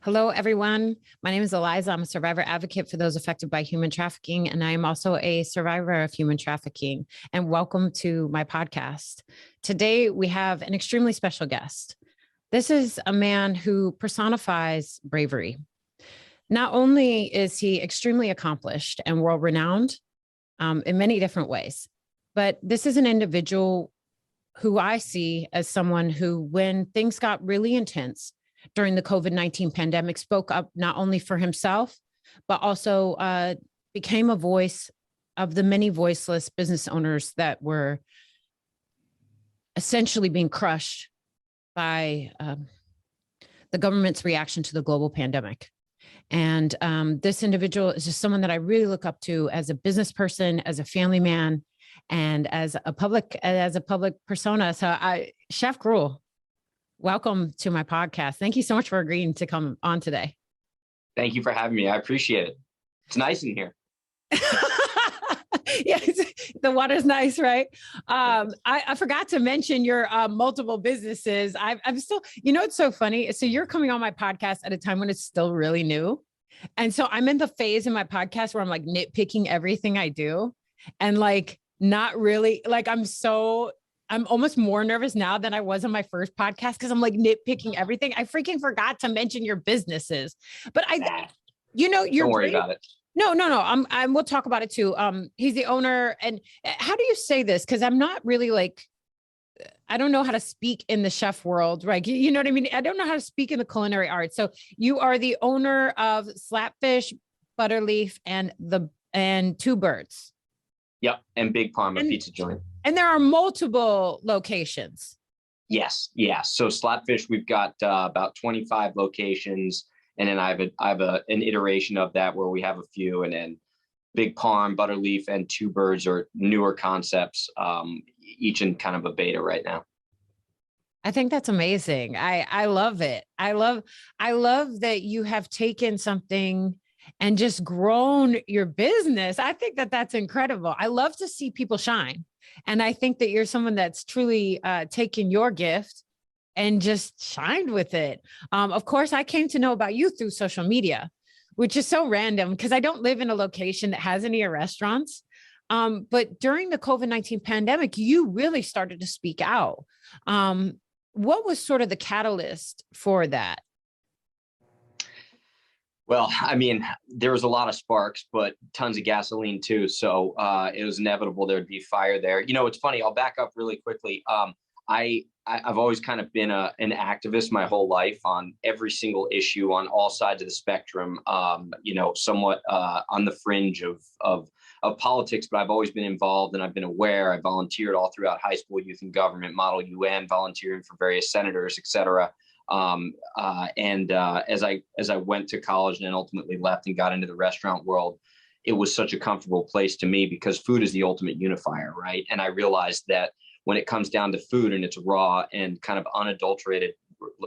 Hello, everyone. My name is Eliza. I'm a survivor advocate for those affected by human trafficking, and I am also a survivor of human trafficking. And welcome to my podcast. Today, we have an extremely special guest. This is a man who personifies bravery. Not only is he extremely accomplished and world-renowned in many different ways, but this is an individual who I see as someone who, when things got really intense, during the COVID-19 pandemic, spoke up not only for himself, but also became a voice of the many voiceless business owners that were essentially being crushed by the government's reaction to the global pandemic. And this individual is just someone that I really look up to as a business person, as a family man, and as a public persona. So Chef Gruel, welcome to my podcast. Thank you so much for agreeing to come on today. Thank you for having me. I appreciate it. It's nice in here. Yeah, the water's nice, right? I forgot to mention your multiple businesses. I'm still, it's so funny. So you're coming on my podcast at a time when it's still really new. And so I'm in the phase in my podcast where I'm like nitpicking everything I do and like not really like I'm almost more nervous now than I was on my first podcast because I'm like nitpicking everything. I freaking forgot to mention your businesses, but you're don't worry about it. No. We'll talk about it too. He's the owner. And how do you say this? Because I'm not really like, I don't know how to speak in the chef world, right? You know what I mean? I don't know how to speak in the culinary arts. So you are the owner of Slapfish, Butterleaf, and Two Birds. Yep. And Big Parma pizza joint. And there are multiple locations. Yes. Yeah. So Slapfish, we've got about 25 locations. And then I have an iteration of that where we have a few, and then Big Parm, Butterleaf, and Two Birds are newer concepts, each in kind of a beta right now. I think that's amazing. I love it. I love that you have taken something and just grown your business. I think that that's incredible. I love to see people shine. And I think that you're someone that's truly taken your gift and just shined with it. Of course, I came to know about you through social media, which is so random because I don't live in a location that has any restaurants. But during the COVID-19 pandemic, you really started to speak out. What was sort of the catalyst for that? Well, I mean, there was a lot of sparks, but tons of gasoline too. So it was inevitable there'd be fire there. It's funny. I'll back up really quickly. I've always kind of been an activist my whole life on every single issue on all sides of the spectrum. Somewhat on the fringe of politics, but I've always been involved and I've been aware. I volunteered all throughout high school, youth and government, Model UN, volunteering for various senators, et cetera. As I went to college and then ultimately left and got into the restaurant world, it was such a comfortable place to me because food is the ultimate unifier, right? And I realized that when it comes down to food and it's raw and kind of unadulterated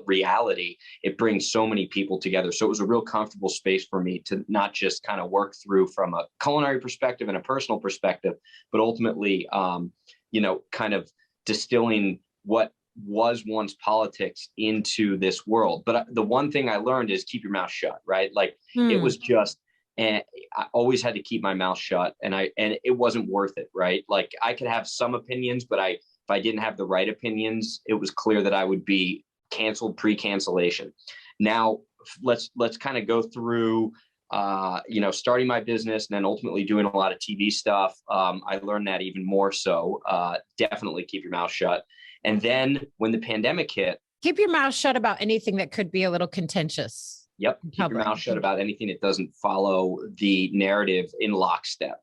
reality, it brings so many people together. So it was a real comfortable space for me to not just kind of work through from a culinary perspective and a personal perspective, but ultimately, kind of distilling what was once politics into this world. But the one thing I learned is keep your mouth shut, right? Like it was just, and I always had to keep my mouth shut, and it wasn't worth it, right? Like I could have some opinions, but if I didn't have the right opinions, it was clear that I would be canceled pre-cancellation. Now let's kind of go through, starting my business and then ultimately doing a lot of TV stuff. I learned that even more so. Definitely keep your mouth shut. And then when the pandemic hit, keep your mouth shut about anything that could be a little contentious. Yep. Keep your mouth shut about anything that doesn't follow the narrative in lockstep.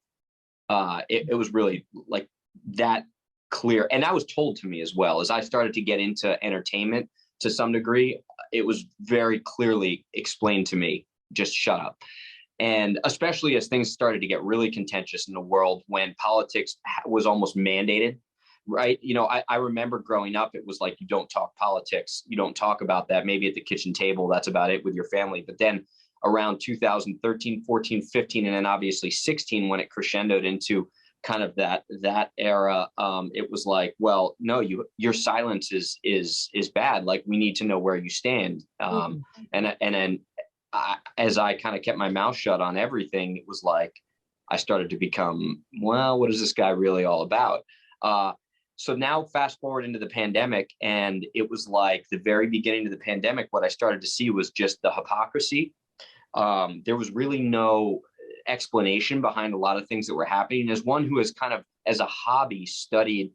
It was really like that clear. And that was told to me as well. As I started to get into entertainment to some degree, it was very clearly explained to me, just shut up. And especially as things started to get really contentious in the world when politics was almost mandated. Right. I remember growing up, it was like, you don't talk politics. You don't talk about that. Maybe at the kitchen table, that's about it with your family. But then around 2013, 14, 15, and then obviously 16, when it crescendoed into kind of that era, it was like, well, no, your silence is bad. Like, we need to know where you stand. And then as I kind of kept my mouth shut on everything, it was like I started to become, well, what is this guy really all about? So now fast forward into the pandemic, and it was like the very beginning of the pandemic, what I started to see was just the hypocrisy. There was really no explanation behind a lot of things that were happening. As one who has kind of, as a hobby, studied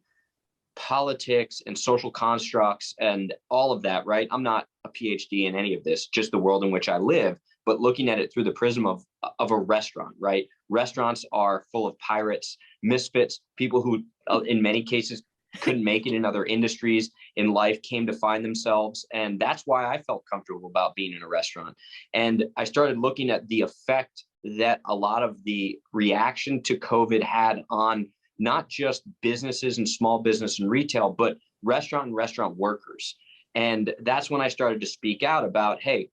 politics and social constructs and all of that, right? I'm not a PhD in any of this, just the world in which I live, but looking at it through the prism of a restaurant, right? Restaurants are full of pirates, misfits, people who, in many cases, couldn't make it in other industries in life, came to find themselves. And that's why I felt comfortable about being in a restaurant. And I started looking at the effect that a lot of the reaction to COVID had on not just businesses and small business and retail, but restaurant and restaurant workers. And that's when I started to speak out about, hey,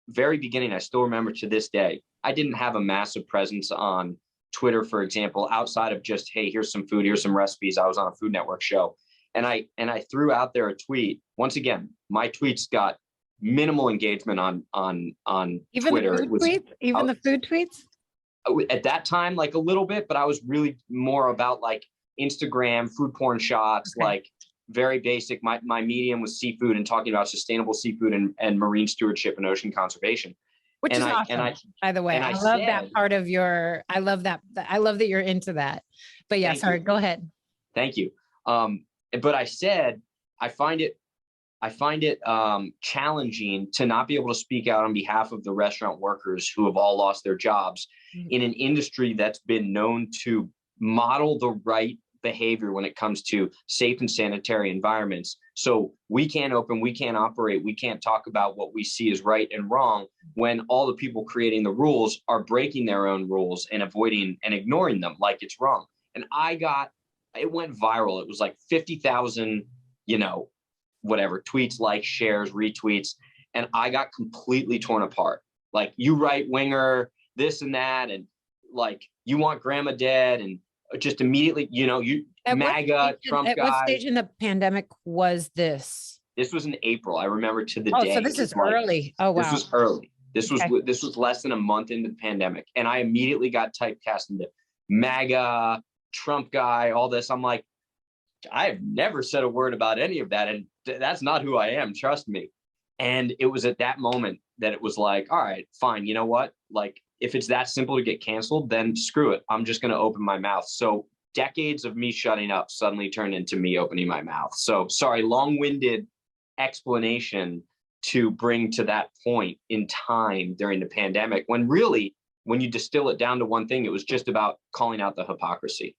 very beginning, I still remember to this day, I didn't have a massive presence on Twitter, for example, outside of just, hey, here's some food, here's some recipes. I was on a Food Network show, and I threw out there a tweet. Once again, my tweets got minimal engagement on even Twitter. The food tweets? Even the food tweets? At that time, like a little bit, but I was really more about like Instagram, food porn shots, okay. Like very basic. My medium was seafood and talking about sustainable seafood and marine stewardship and ocean conservation. Which is awesome, by the way. I love that part of your, I love that you're into that. But yeah, sorry, go ahead. Thank you. But I said, I find it challenging to not be able to speak out on behalf of the restaurant workers who have all lost their jobs in an industry that's been known to model the right behavior when it comes to safe and sanitary environments. So we can't open, we can't operate, we can't talk about what we see as right and wrong when all the people creating the rules are breaking their own rules and avoiding and ignoring them like it's wrong. And it went viral. It was like 50,000, whatever, tweets, likes, shares, retweets. And I got completely torn apart. Like, you right winger, this and that. And like, you want grandma dead. And just immediately, you MAGA, Trump guy. At what stage in the pandemic was this? This was in April. I remember to the day. Oh, so this is early. Oh, wow. This was early. This was less than a month into the pandemic. And I immediately got typecast into MAGA, Trump guy, all this. I'm like, I've never said a word about any of that. And that's not who I am. Trust me. And it was at that moment that it was like, all right, fine. You know what? Like, if it's that simple to get canceled, then screw it. I'm just going to open my mouth. So decades of me shutting up suddenly turned into me opening my mouth. So sorry, long-winded explanation to bring to that point in time during the pandemic, when really, when you distill it down to one thing, it was just about calling out the hypocrisy.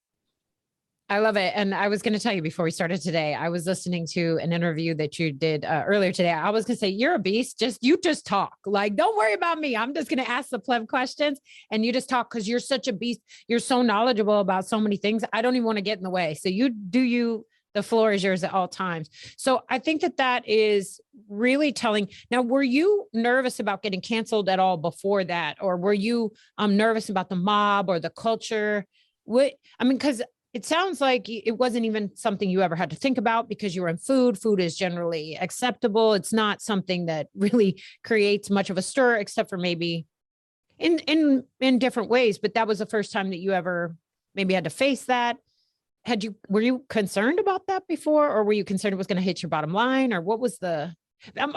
I love it. And I was going to tell you before we started today, I was listening to an interview that you did earlier today. I was going to say, you're a beast. You just talk. Like, don't worry about me. I'm just going to ask the pleb questions and you just talk because you're such a beast. You're so knowledgeable about so many things. I don't even want to get in the way. So the floor is yours at all times. So I think that is really telling. Now, were you nervous about getting canceled at all before that? Or were you nervous about the mob or the culture? Because it sounds like it wasn't even something you ever had to think about because you were in food. Food is generally acceptable. It's not something that really creates much of a stir, except for maybe in different ways. But that was the first time that you ever maybe had to face that. Were you concerned about that before, or were you concerned it was going to hit your bottom line, or what was I'm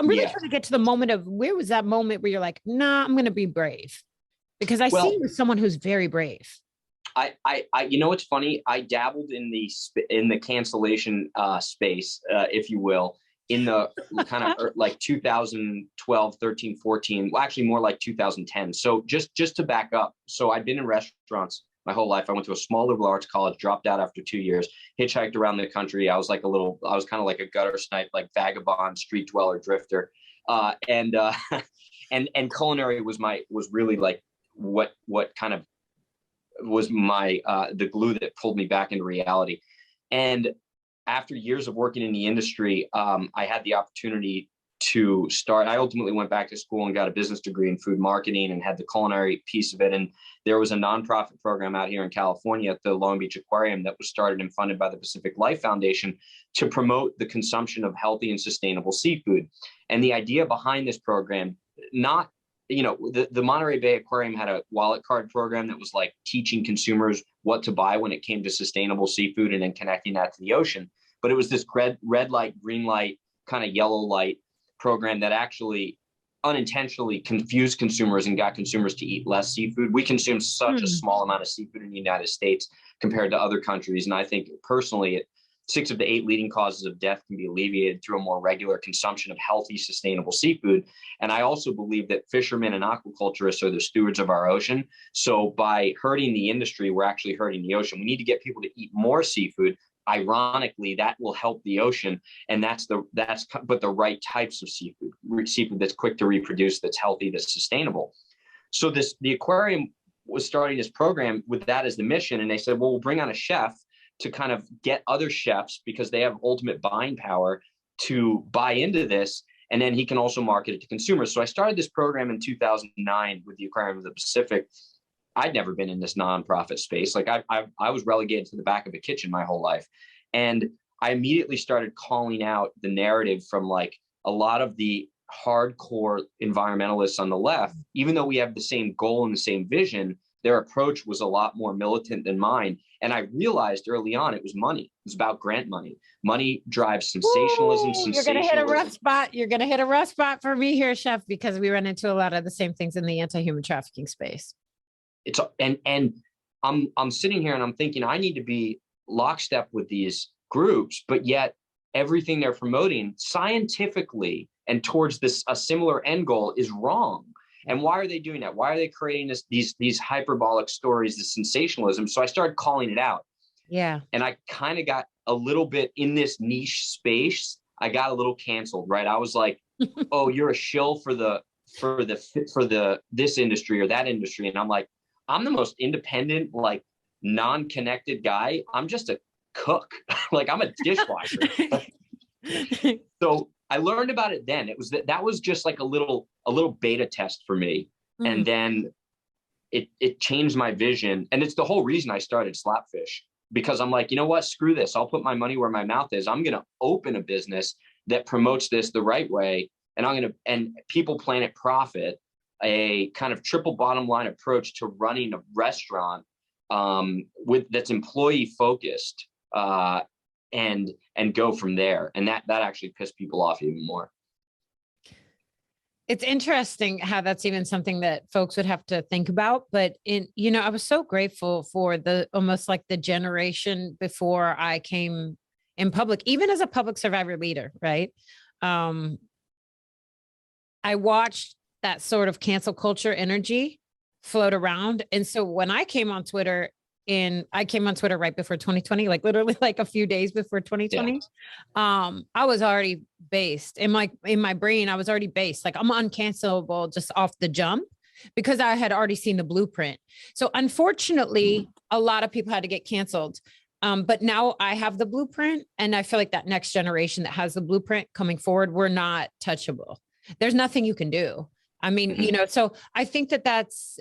really trying to get to the moment of where was that moment where you're like, nah, I'm going to be brave, because I see you as someone who's very brave. You know, what's funny? I dabbled in the cancellation space, if you will, in the kind of like 2012, 13, 14, well, actually more like 2010. So just to back up. So I'd been in restaurants my whole life. I went to a small liberal arts college, dropped out after 2 years, hitchhiked around the country. I was kind of like a gutter snipe, like vagabond, street dweller, drifter. And culinary was really like what kind of was my the glue that pulled me back into reality. And after years of working in the industry, I had the opportunity to start. I ultimately went back to school and got a business degree in food marketing and had the culinary piece of it. And there was a nonprofit program out here in California at the Long Beach Aquarium that was started and funded by the Pacific Life Foundation to promote the consumption of healthy and sustainable seafood. And the idea behind this program, not, the Monterey Bay Aquarium had a wallet card program that was like teaching consumers what to buy when it came to sustainable seafood and then connecting that to the ocean. But it was this red light, green light, kind of yellow light program that actually unintentionally confused consumers and got consumers to eat less seafood. We consume such a small amount of seafood in the United States compared to other countries. And I think personally, 6 of the 8 leading causes of death can be alleviated through a more regular consumption of healthy, sustainable seafood. And I also believe that fishermen and aquaculturists are the stewards of our ocean. So by hurting the industry, we're actually hurting the ocean. We need to get people to eat more seafood. Ironically, that will help the ocean, and but the right types of seafood that's quick to reproduce, that's healthy, that's sustainable. So the aquarium was starting this program with that as the mission, and they said, well, we'll bring on a chef to kind of get other chefs, because they have ultimate buying power, to buy into this, and then he can also market it to consumers. So I started this program in 2009 with the Aquarium of the Pacific. I'd never been in this nonprofit space. Like I was relegated to the back of a kitchen my whole life. And I immediately started calling out the narrative from like a lot of the hardcore environmentalists on the left. Even though we have the same goal and the same vision, their approach was a lot more militant than mine. And I realized early on it was money. It was about grant money. Money drives sensationalism. You're going to hit a rough spot. You're going to hit a rough spot for me here, Chef, because we run into a lot of the same things in the anti-human trafficking space. I'm sitting here and I'm thinking I need to be lockstep with these groups, but yet everything they're promoting scientifically and towards a similar end goal is wrong. And why are they doing that? Why are they creating these hyperbolic stories, this sensationalism? So I started calling it out. Yeah. And I kind of got a little bit in this niche space. I got a little canceled, right? I was like, oh, you're a shill for this industry or that industry. And I'm like, I'm the most independent, like non-connected guy. I'm just a cook. Like I'm a dishwasher. So I learned about it then. It was that was just like a little beta test for me. And then it changed my vision. And it's the whole reason I started Slapfish, because I'm like, you know what, screw this. I'll put my money where my mouth is. I'm going to open a business that promotes this the right way. And People Planet Profit, a kind of triple bottom line approach to running a restaurant that's employee focused, and go from there. And that actually pissed people off even more. It's interesting how that's even something that folks would have to think about. But I was so grateful for almost like the generation before I came in public, even as a public survivor leader, right? I watched that sort of cancel culture energy float around. And so when I came on Twitter, right before 2020, like literally like a few days before 2020, I was already based in my brain. I was already based, like I'm uncancelable just off the jump, because I had already seen the blueprint. So unfortunately, a lot of people had to get canceled. But now I have the blueprint, and I feel like that next generation that has the blueprint coming forward, we're not touchable. There's nothing you can do. I mean, so I think that's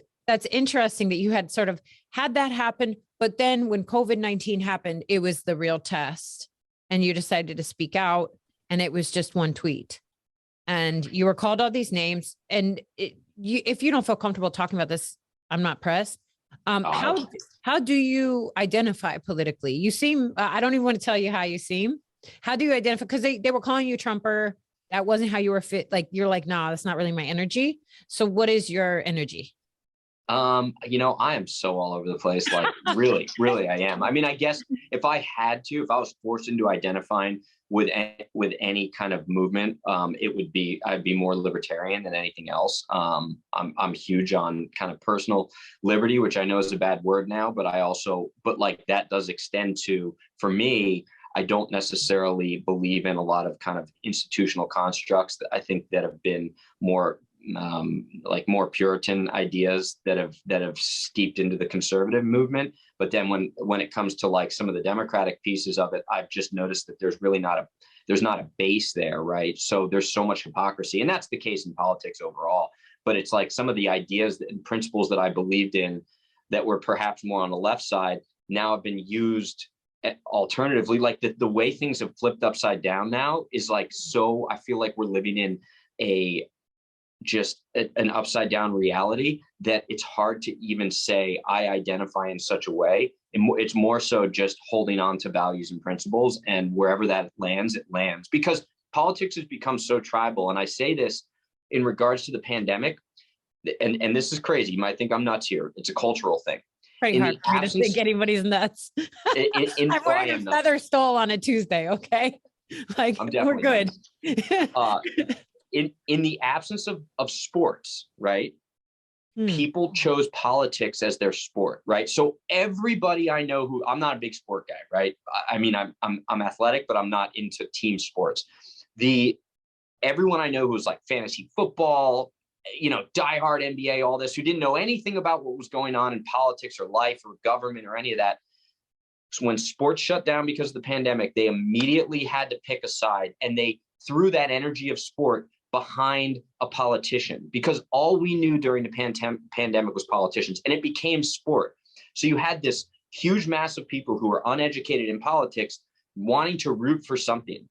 interesting that you had sort of had that happen. But then when COVID-19 happened, it was the real test, and you decided to speak out, and it was just one tweet, and you were called all these names. And if you don't feel comfortable talking about this, I'm not pressed. How do you identify politically? You seem, I don't even want to tell you how you seem. How do you identify? Because they were calling you Trumper. That wasn't how you were fit. Like, you're like, nah, that's not really my energy. So what is your energy? I am so all over the place. Like really, really, I am. I mean, I guess if I was forced into identifying with any kind of movement, I'd be more libertarian than anything else. I'm huge on kind of personal liberty, which I know is a bad word now, but like that does extend to, for me, I don't necessarily believe in a lot of kind of institutional constructs that I think that have been more more Puritan ideas that have steeped into the conservative movement. But then when it comes to like some of the democratic pieces of it, I've just noticed that there's there's not a base there, right? So there's so much hypocrisy, and that's the case in politics overall. But it's like some of the ideas and principles that I believed in that were perhaps more on the left side now have been used alternatively. Like the way things have flipped upside down now is like, so I feel like we're living in an upside down reality that it's hard to even say I identify in such a way. And it's more so just holding on to values and principles, and wherever that lands, it lands, because politics has become so tribal. And I say this in regards to the pandemic, and this is crazy. You might think I'm nuts here. It's a cultural thing. Pretty hard for me to think anybody's nuts. I'm wearing a feather stole on a Tuesday. Okay. Like, we're good. In the absence of sports, right? People chose politics as their sport, right? So everybody I know who, I'm not a big sport guy, right? I mean, I'm athletic, but I'm not into team sports. Everyone I know who's like fantasy football, diehard NBA, all this, who didn't know anything about what was going on in politics or life or government or any of that. So when sports shut down because of the pandemic, they immediately had to pick a side, and they threw that energy of sport behind a politician, because all we knew during the pandemic was politicians, and it became sport. So you had this huge mass of people who were uneducated in politics wanting to root for something.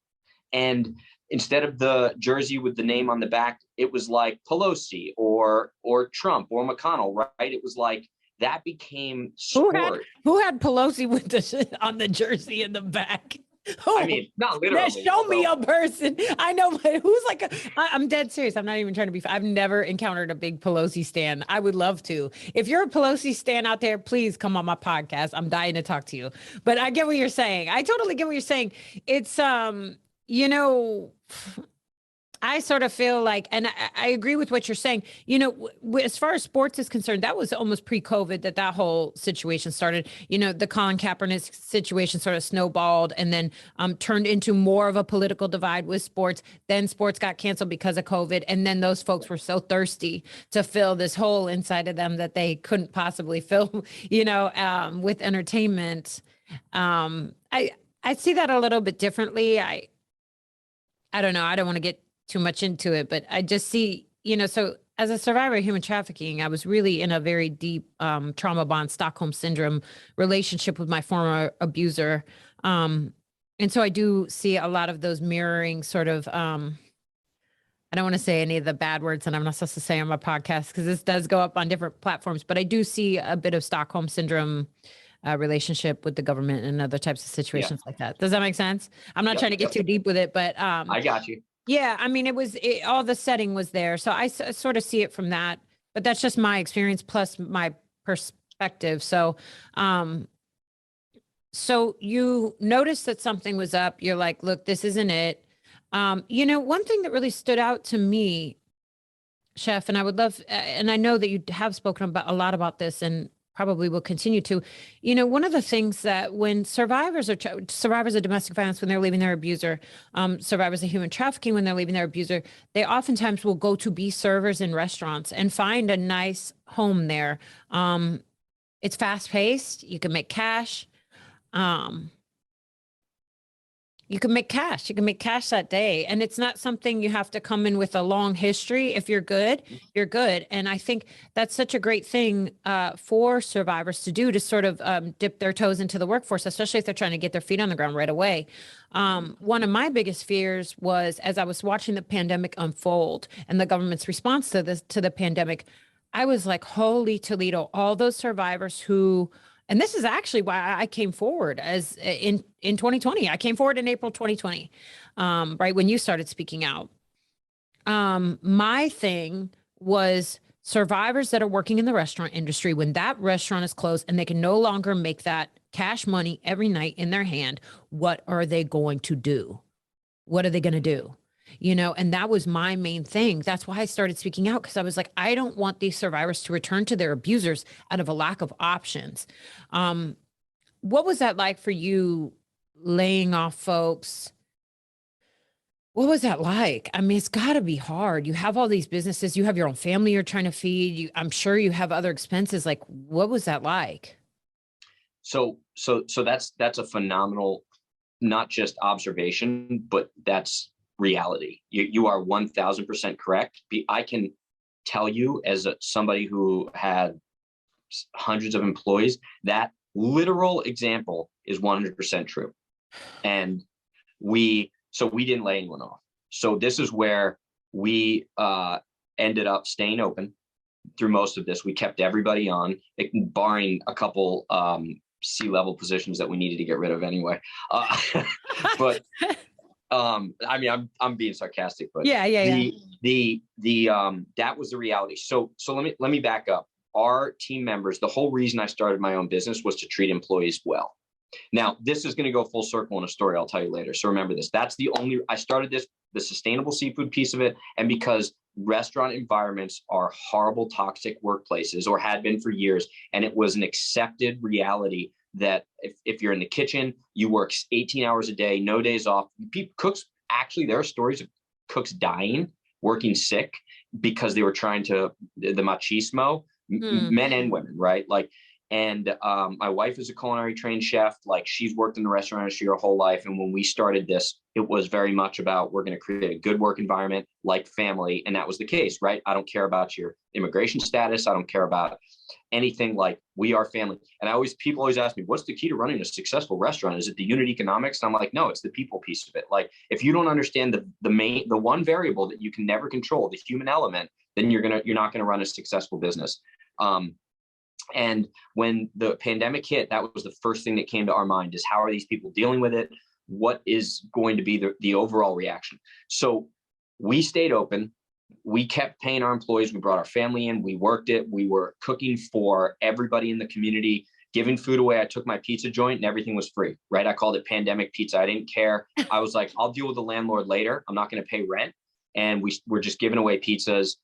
And instead of the jersey with the name on the back, it was like Pelosi or Trump or McConnell, right? It was like that became sport. Who had Pelosi on the jersey in the back? I mean, not literally. Show me a person. I know, but who's like I'm dead serious. I'm not even trying to be. I've never encountered a big Pelosi stan. I would love to. If you're a Pelosi stan out there, please come on my podcast. I'm dying to talk to you. But I get what you're saying. I totally get what you're saying. It's I sort of feel like, and I agree with what you're saying, as far as sports is concerned, that was almost pre-COVID that whole situation started. The Colin Kaepernick situation sort of snowballed and then turned into more of a political divide with sports. Then sports got canceled because of COVID. And then those folks were so thirsty to fill this hole inside of them that they couldn't possibly fill, with entertainment. I see that a little bit differently. I don't know. I don't want to get too much into it, but I just see, so as a survivor of human trafficking, I was really in a very deep trauma bond, Stockholm syndrome relationship with my former abuser. And so I do see a lot of those mirroring sort of, I don't want to say any of the bad words that I'm not supposed to say on my podcast, because this does go up on different platforms, but I do see a bit of Stockholm syndrome relationship with the government and other types of situations like that. Does that make sense? I'm not trying to get too deep with it, but I got you. Yeah, I mean, all the setting was there. So I sort of see it from that, but that's just my experience plus my perspective. So, so you noticed that something was up. You're like, look, this isn't it. One thing that really stood out to me, Chef, and I would love, and I know that you have spoken about a lot about this and probably will continue to, one of the things that when survivors of domestic violence, when they're leaving their abuser, survivors of human trafficking, when they're leaving their abuser, they oftentimes will go to be servers in restaurants and find a nice home there. It's fast paced. You can make cash. You can make cash. You can make cash that day. And it's not something you have to come in with a long history. If you're good, you're good. And I think that's such a great thing for survivors to do, to sort of dip their toes into the workforce, especially if they're trying to get their feet on the ground right away. One of my biggest fears was, as I was watching the pandemic unfold and the government's response to the pandemic, I was like, holy Toledo, all those survivors who, and this is actually why I came forward as in 2020. I came forward in April 2020, right when you started speaking out. My thing was survivors that are working in the restaurant industry, when that restaurant is closed and they can no longer make that cash money every night in their hand, what are they going to do? What are they going to do? And that was my main thing. That's why I started speaking out, because I was like, I don't want these survivors to return to their abusers out of a lack of options. What was that like for you, laying off folks? What was that like? I mean, it's got to be hard. You have all these businesses, you have your own family you're trying to feed. I'm sure you have other expenses. Like, what was that like? So that's a phenomenal not just observation, but that's reality. You are 1000% correct. I can tell you, as somebody who had hundreds of employees, that literal example is 100% true. And we didn't lay anyone off. So this is where we ended up staying open through most of this. We kept everybody on, barring a couple C-level positions that we needed to get rid of anyway. But I mean, I'm being sarcastic, but yeah. That was the reality. So let me back up. Our team members, the whole reason I started my own business was to treat employees well. Now, this is going to go full circle in a story I'll tell you later. So remember this. I started this, the sustainable seafood piece of it. And because restaurant environments are horrible, toxic workplaces, or had been for years, and it was an accepted reality that if you're in the kitchen, you work 18 hours a day, no days off. Cooks, actually, there are stories of cooks dying, working sick because they were trying to, the machismo, men and women, right? Like, and my wife is a culinary trained chef. Like, she's worked in the restaurant industry her whole life. And when we started this, it was very much about, we're going to create a good work environment like family. And that was the case, right? I don't care about your immigration status. I don't care about anything. Like, we are family. And people always ask me, what's the key to running a successful restaurant? Is it the unit economics? And I'm like, no, it's the people piece of it. Like, if you don't understand the one variable that you can never control, the human element, then you're not going to run a successful business. And when the pandemic hit, that was the first thing that came to our mind, is how are these people dealing with it? What is going to be the overall reaction? So we stayed open. We kept paying our employees. We brought our family in. We worked it. We were cooking for everybody in the community, giving food away. I took my pizza joint and everything was free, right? I called it pandemic pizza. I didn't care. I was like, I'll deal with the landlord later. I'm not going to pay rent. And we're just giving away pizzas.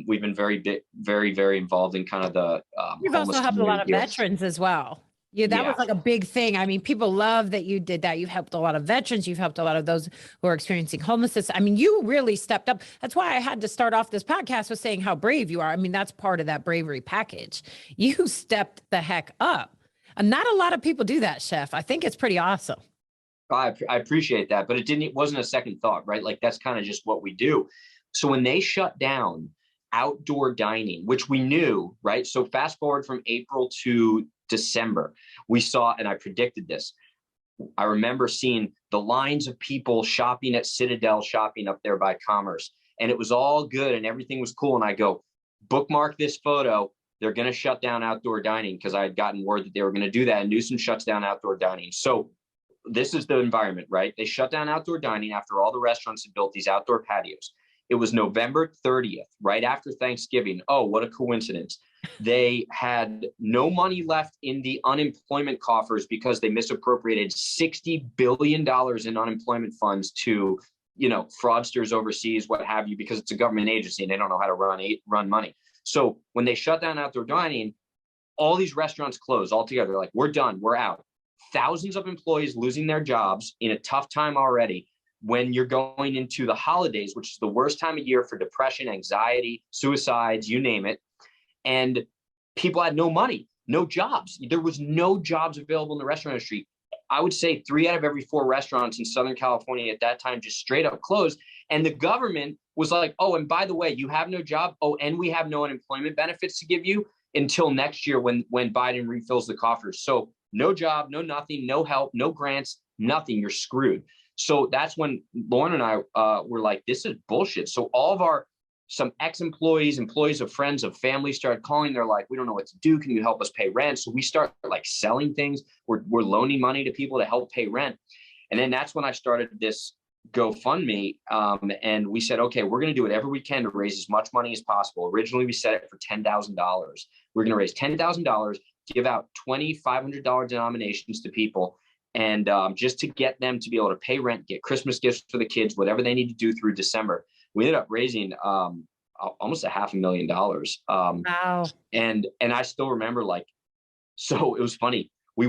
We've been very, very involved in kind of the You've also helped a lot of veterans as well. That was like a big thing. I mean, people love that you did that. You've helped a lot of veterans. You've helped a lot of those who are experiencing homelessness. I mean, you really stepped up. That's why I had to start off this podcast with saying how brave you are. I mean, that's part of that bravery package. You stepped the heck up. And not a lot of people do that, Chef. I think it's pretty awesome. I appreciate that, but it wasn't a second thought, right? Like, that's kind of just what we do. So when they shut down outdoor dining, which we knew, right? So fast forward from April to December, we saw, and I predicted this, I remember seeing the lines of people shopping at Citadel, shopping up there by Commerce, and it was all good and everything was cool. And I go, bookmark this photo. They're going to shut down outdoor dining, because I had gotten word that they were going to do that. And Newsom shuts down outdoor dining. So this is the environment, right? They shut down outdoor dining after all the restaurants had built these outdoor patios. It was November 30th, right after Thanksgiving. Oh, what a coincidence. They had no money left in the unemployment coffers because they misappropriated $60 billion in unemployment funds to, fraudsters overseas, what have you, because it's a government agency and they don't know how to run money. So when they shut down outdoor dining, all these restaurants closed altogether. Like, we're done, we're out. Thousands of employees losing their jobs in a tough time already. When you're going into the holidays, which is the worst time of year for depression, anxiety, suicides, you name it. And people had no money, no jobs. There was no jobs available in the restaurant industry. I would say 3 out of every 4 restaurants in Southern California at that time just straight up closed. And the government was like, oh, and by the way, you have no job. Oh, and we have no unemployment benefits to give you until next year when Biden refills the coffers. So no job, no nothing, no help, no grants, nothing. You're screwed. So that's when Lauren and I were like, this is bullshit. So all of some ex-employees, employees of friends, of family started calling. They're like, we don't know what to do. Can you help us pay rent? So we start like selling things. We're loaning money to people to help pay rent. And then that's when I started this GoFundMe. And we said, okay, we're going to do whatever we can to raise as much money as possible. Originally, we set it for $10,000. We're going to raise $10,000, give out $2,500 denominations to people. And just to get them to be able to pay rent, get Christmas gifts for the kids, whatever they need to do through December. We ended up raising almost $500,000. Wow. And I still remember, like, so it was funny. We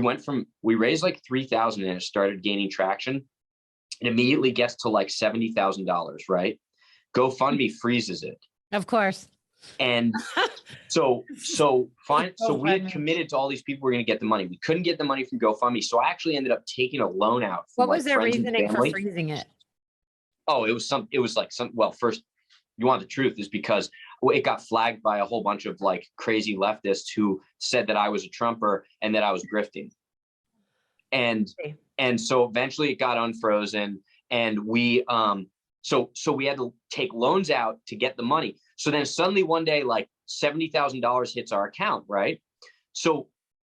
raised like 3,000 and it started gaining traction. It immediately gets to like $70,000, right? GoFundMe freezes it. Of course. And so fine. So So we had funny. committed to all these people were going to get the money. We couldn't get the money from GoFundMe. So I actually ended up taking a loan out from What was like their friends and reasoning for family. freezing it? Oh, well, first, you want the truth is because it got flagged by a whole bunch of like crazy leftists who said that I was a Trumper and that I was grifting. And so eventually it got unfrozen, and we we had to take loans out to get the money. So then suddenly one day, like $70,000 hits our account, right? So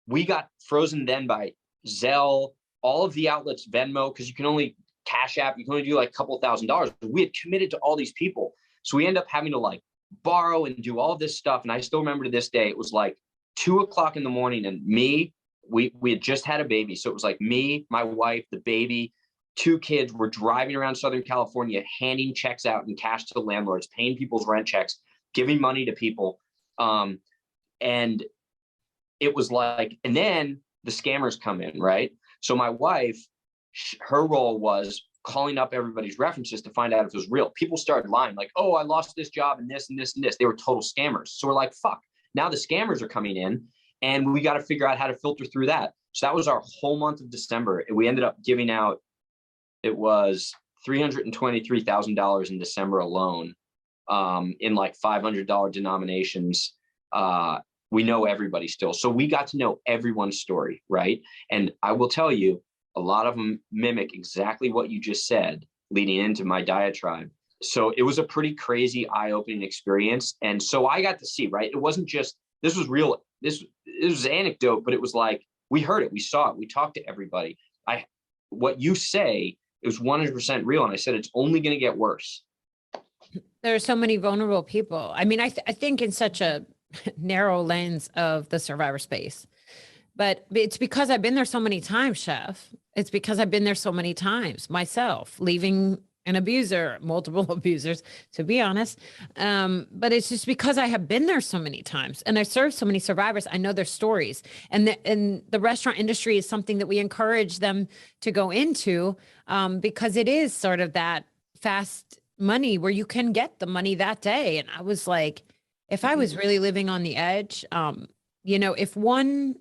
we got frozen then by Zelle, all of the outlets, Venmo, because you can only Cash App, you can only do like a couple $1,000s. We had committed to all these people. So we end up having to like borrow and do all this stuff. And I still remember to this day, it was like 2:00 in the morning, and we had just had a baby. So it was like me, my wife, the baby, 2 kids. Were driving around Southern California, handing checks out in cash to the landlords, paying people's rent checks, giving money to people. And it was like, and then the scammers come in, right? So my wife, her role was calling up everybody's references to find out if it was real. People started lying, like, oh, I lost this job and this and this and this. They were total scammers. So we're like, fuck, now the scammers are coming in, and we got to figure out how to filter through that. So that was our whole month of December. We ended up giving out, it was $323,000 in December alone, in like $500 denominations. We know everybody still. So we got to know everyone's story, right? And I will tell you, a lot of them mimic exactly what you just said leading into my diatribe. So it was a pretty crazy, eye-opening experience. And so I got to see, right? It wasn't just, this was real. It was anecdote, but it was like, we heard it, we saw it, we talked to everybody. What you say, it was 100% real. And I said, it's only going to get worse. There are so many vulnerable people. I mean, I think in such a narrow lens of the survivor space, but it's because I've been there so many times, Chef. It's because I've been there so many times myself, leaving an abuser, multiple abusers, to be honest. But it's just because I have been there so many times and I serve so many survivors. I know their stories, and the restaurant industry is something that we encourage them to go into, because it is sort of that fast money where you can get the money that day. And I was like, if I was really living on the edge, if one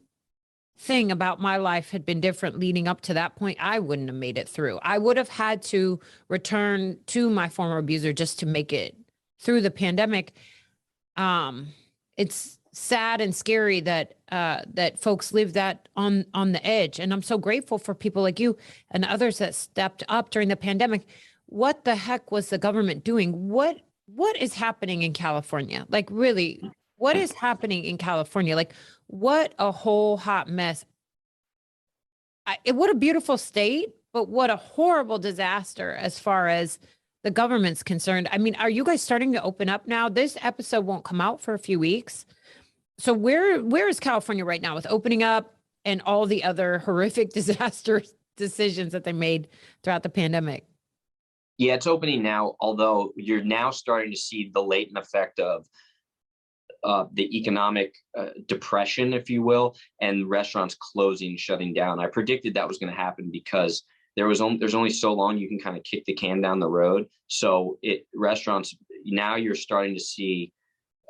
thing about my life had been different leading up to that point, I wouldn't have made it through. I would have had to return to my former abuser just to make it through the pandemic. It's sad and scary that folks live that on the edge. And I'm so grateful for people like you and others that stepped up during the pandemic. What the heck was the government doing? What is happening in California? Like, really, what is happening in California? Like, what a whole hot mess. What a beautiful state, but what a horrible disaster as far as the government's concerned. I mean, are you guys starting to open up now? This episode won't come out for a few weeks. So where is California right now with opening up and all the other horrific disaster decisions that they made throughout the pandemic? Yeah, it's opening now, although you're now starting to see the latent effect of the economic depression, if you will, and restaurants closing, shutting down. I predicted that was going to happen because there's only so long you can kind of kick the can down the road. So restaurants, now you're starting to see,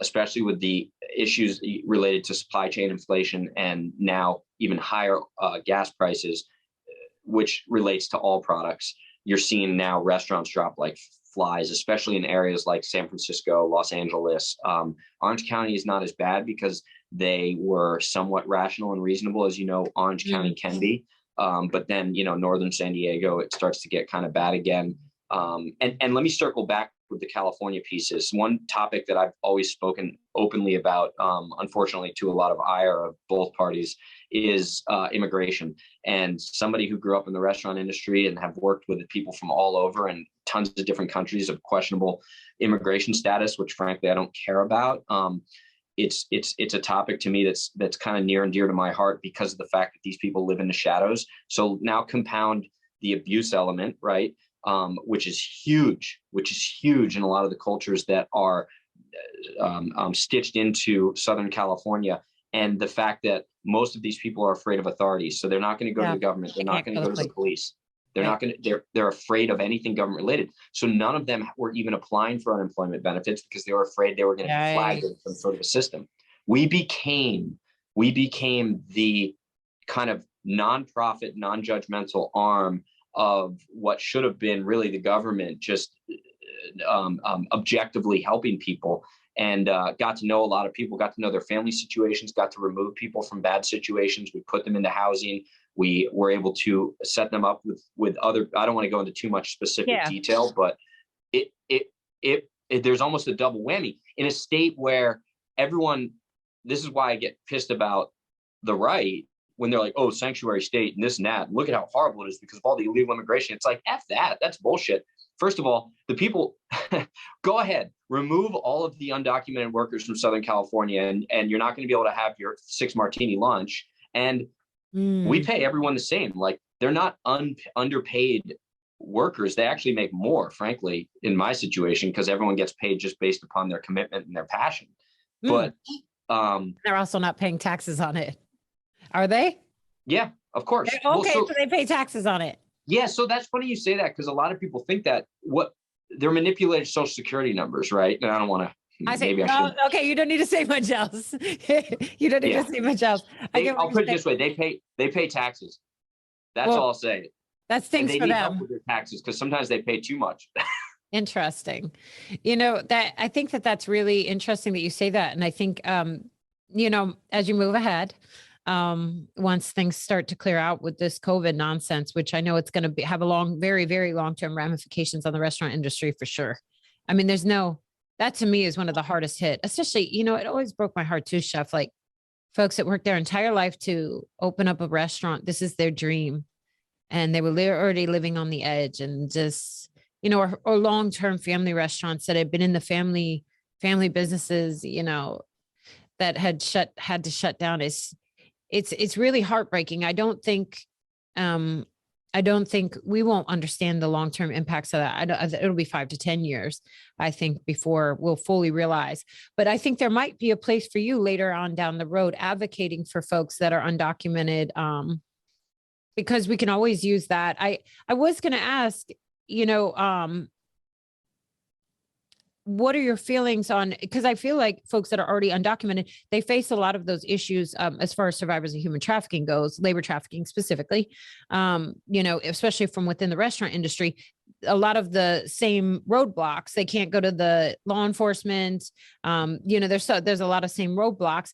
especially with the issues related to supply chain inflation and now even higher gas prices, which relates to all products. You're seeing now restaurants drop like flies, especially in areas like San Francisco, Los Angeles. Orange County is not as bad because they were somewhat rational and reasonable, as you know, Orange County can be. But then, northern San Diego, it starts to get kind of bad again. And let me circle back with the California pieces. One topic that I've always spoken openly about, unfortunately, to a lot of ire of both parties, is immigration. And somebody who grew up in the restaurant industry and have worked with people from all over and tons of different countries of questionable immigration status, which frankly I don't care about. It's a topic to me that's kind of near and dear to my heart because of the fact that these people live in the shadows. So now compound the abuse element, right? Which is huge in a lot of the cultures that are stitched into Southern California. And the fact that most of these people are afraid of authorities. So they're not going to go to the government. They're not going to go to the police. They're not going to, they're afraid of anything government related. So none of them were even applying for unemployment benefits because they were afraid they were going to be flagged in some sort of a system. We became the kind of nonprofit, non-judgmental arm of what should have been really the government just objectively helping people, and got to know a lot of people, got to know their family situations, got to remove people from bad situations. We put them into housing. We were able to set them up with other, I don't want to go into too much specific detail, but there's almost a double whammy in a state where everyone, this is why I get pissed about the right when they're like, oh, sanctuary state and this and that. Look at how horrible it is because of all the illegal immigration. It's like, F that. That's bullshit. First of all, the people, go ahead, remove all of the undocumented workers from Southern California, and you're not going to be able to have your 6 martini lunch. And we pay everyone the same. Like, they're not underpaid workers. They actually make more, frankly, in my situation, because everyone gets paid just based upon their commitment and their passion. But they're also not paying taxes on it. Are they? Yeah, of course. Okay, well, so they pay taxes on it. Yeah, so that's funny you say that, because a lot of people think that they're manipulated Social Security numbers, right? And I don't want to. Okay, you don't need to say much else. You don't need to say much else. I'll put it this way: they pay taxes. That's all I'll say. That's things for them. They need help with their taxes because sometimes they pay too much. Interesting. I think that's really interesting that you say that, and I think as you move ahead, once things start to clear out with this COVID nonsense, which I know it's going to have very, very long-term ramifications on the restaurant industry for sure. I mean, that to me is one of the hardest hit, especially, it always broke my heart too, Chef, like folks that work their entire life to open up a restaurant. This is their dream. And they were already living on the edge, and just, or long-term family restaurants that had been in the family businesses, that had to shut down. It's really heartbreaking. I don't think we won't understand the long-term impacts of that. It'll be 5 to 10 years, I think, before we'll fully realize. But I think there might be a place for you later on down the road, advocating for folks that are undocumented, because we can always use that. I was going to ask, what are your feelings on, because I feel like folks that are already undocumented, they face a lot of those issues as far as survivors of human trafficking goes, labor trafficking specifically, especially from within the restaurant industry, a lot of the same roadblocks. They can't go to the law enforcement. There's a lot of same roadblocks.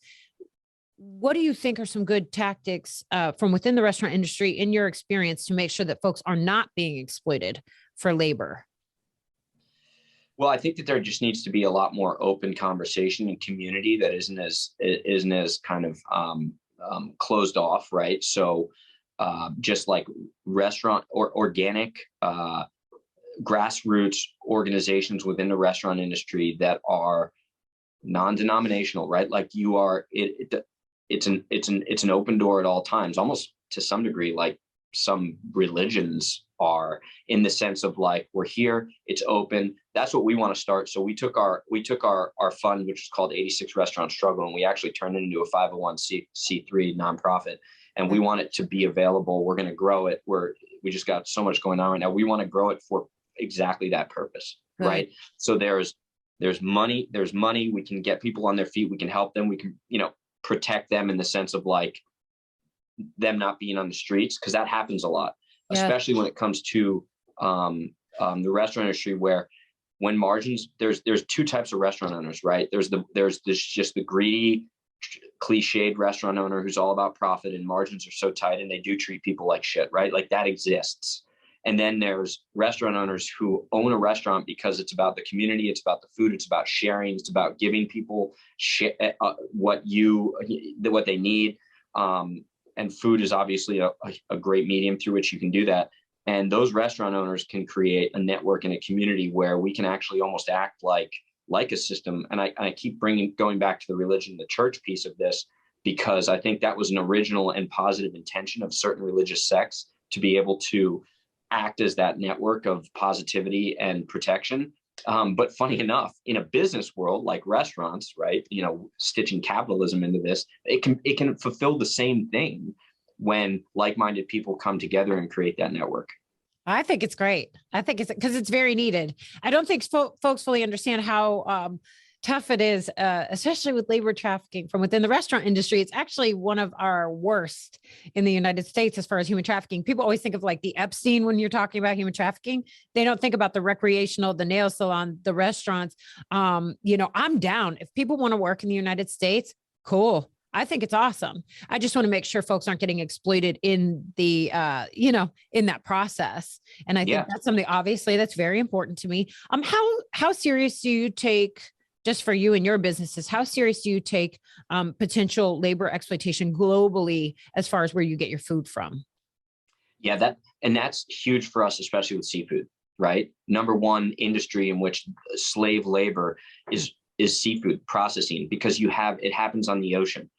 What do you think are some good tactics from within the restaurant industry, in your experience, to make sure that folks are not being exploited for labor? Well, I think that there just needs to be a lot more open conversation and community that isn't as kind of closed off, right? So just like restaurant or organic grassroots organizations within the restaurant industry that are non-denominational, right? Like it's an open door at all times, almost to some degree, like some religions are, in the sense of like, we're here, it's open. That's what we want to start. So we took our fund, which is called 86 Restaurant Struggle, and we actually turned it into a 501c3 nonprofit. And we want it to be available. We're going to grow it. We just got so much going on right now. We want to grow it for exactly that purpose, right? So there's money. We can get people on their feet. We can help them. We can, protect them in the sense of like them not being on the streets, because that happens a lot. Especially when it comes to the restaurant industry, where when margins, there's 2 types of restaurant owners, right? There's just the greedy, cliched restaurant owner who's all about profit, and margins are so tight and they do treat people like shit, right? Like, that exists. And then there's restaurant owners who own a restaurant because it's about the community, it's about the food, it's about sharing, it's about giving people what they need. And food is obviously a great medium through which you can do that. And those restaurant owners can create a network and a community where we can actually almost act like a system. And I keep going back to the religion, the church piece of this, because I think that was an original and positive intention of certain religious sects, to be able to act as that network of positivity and protection. But funny enough, in a business world like restaurants, right, stitching capitalism into this, it can fulfill the same thing when like-minded people come together and create that network. I think it's great. I think it's because it's very needed. I don't think folks fully understand how tough it is, especially with labor trafficking from within the restaurant industry. It's actually one of our worst in the United States as far as human trafficking. People always think of like the Epstein when you're talking about human trafficking. They don't think about the recreational, the nail salon, the restaurants. I'm down. If people want to work in the United States, cool. I think it's awesome. I just want to make sure folks aren't getting exploited in the, in that process. And I think that's something obviously that's very important to me. How serious do you take, just for you and your businesses, how serious do you take potential labor exploitation globally as far as where you get your food from? Yeah, that's huge for us, especially with seafood, right? Number one industry in which slave labor is seafood processing, because it happens on the ocean.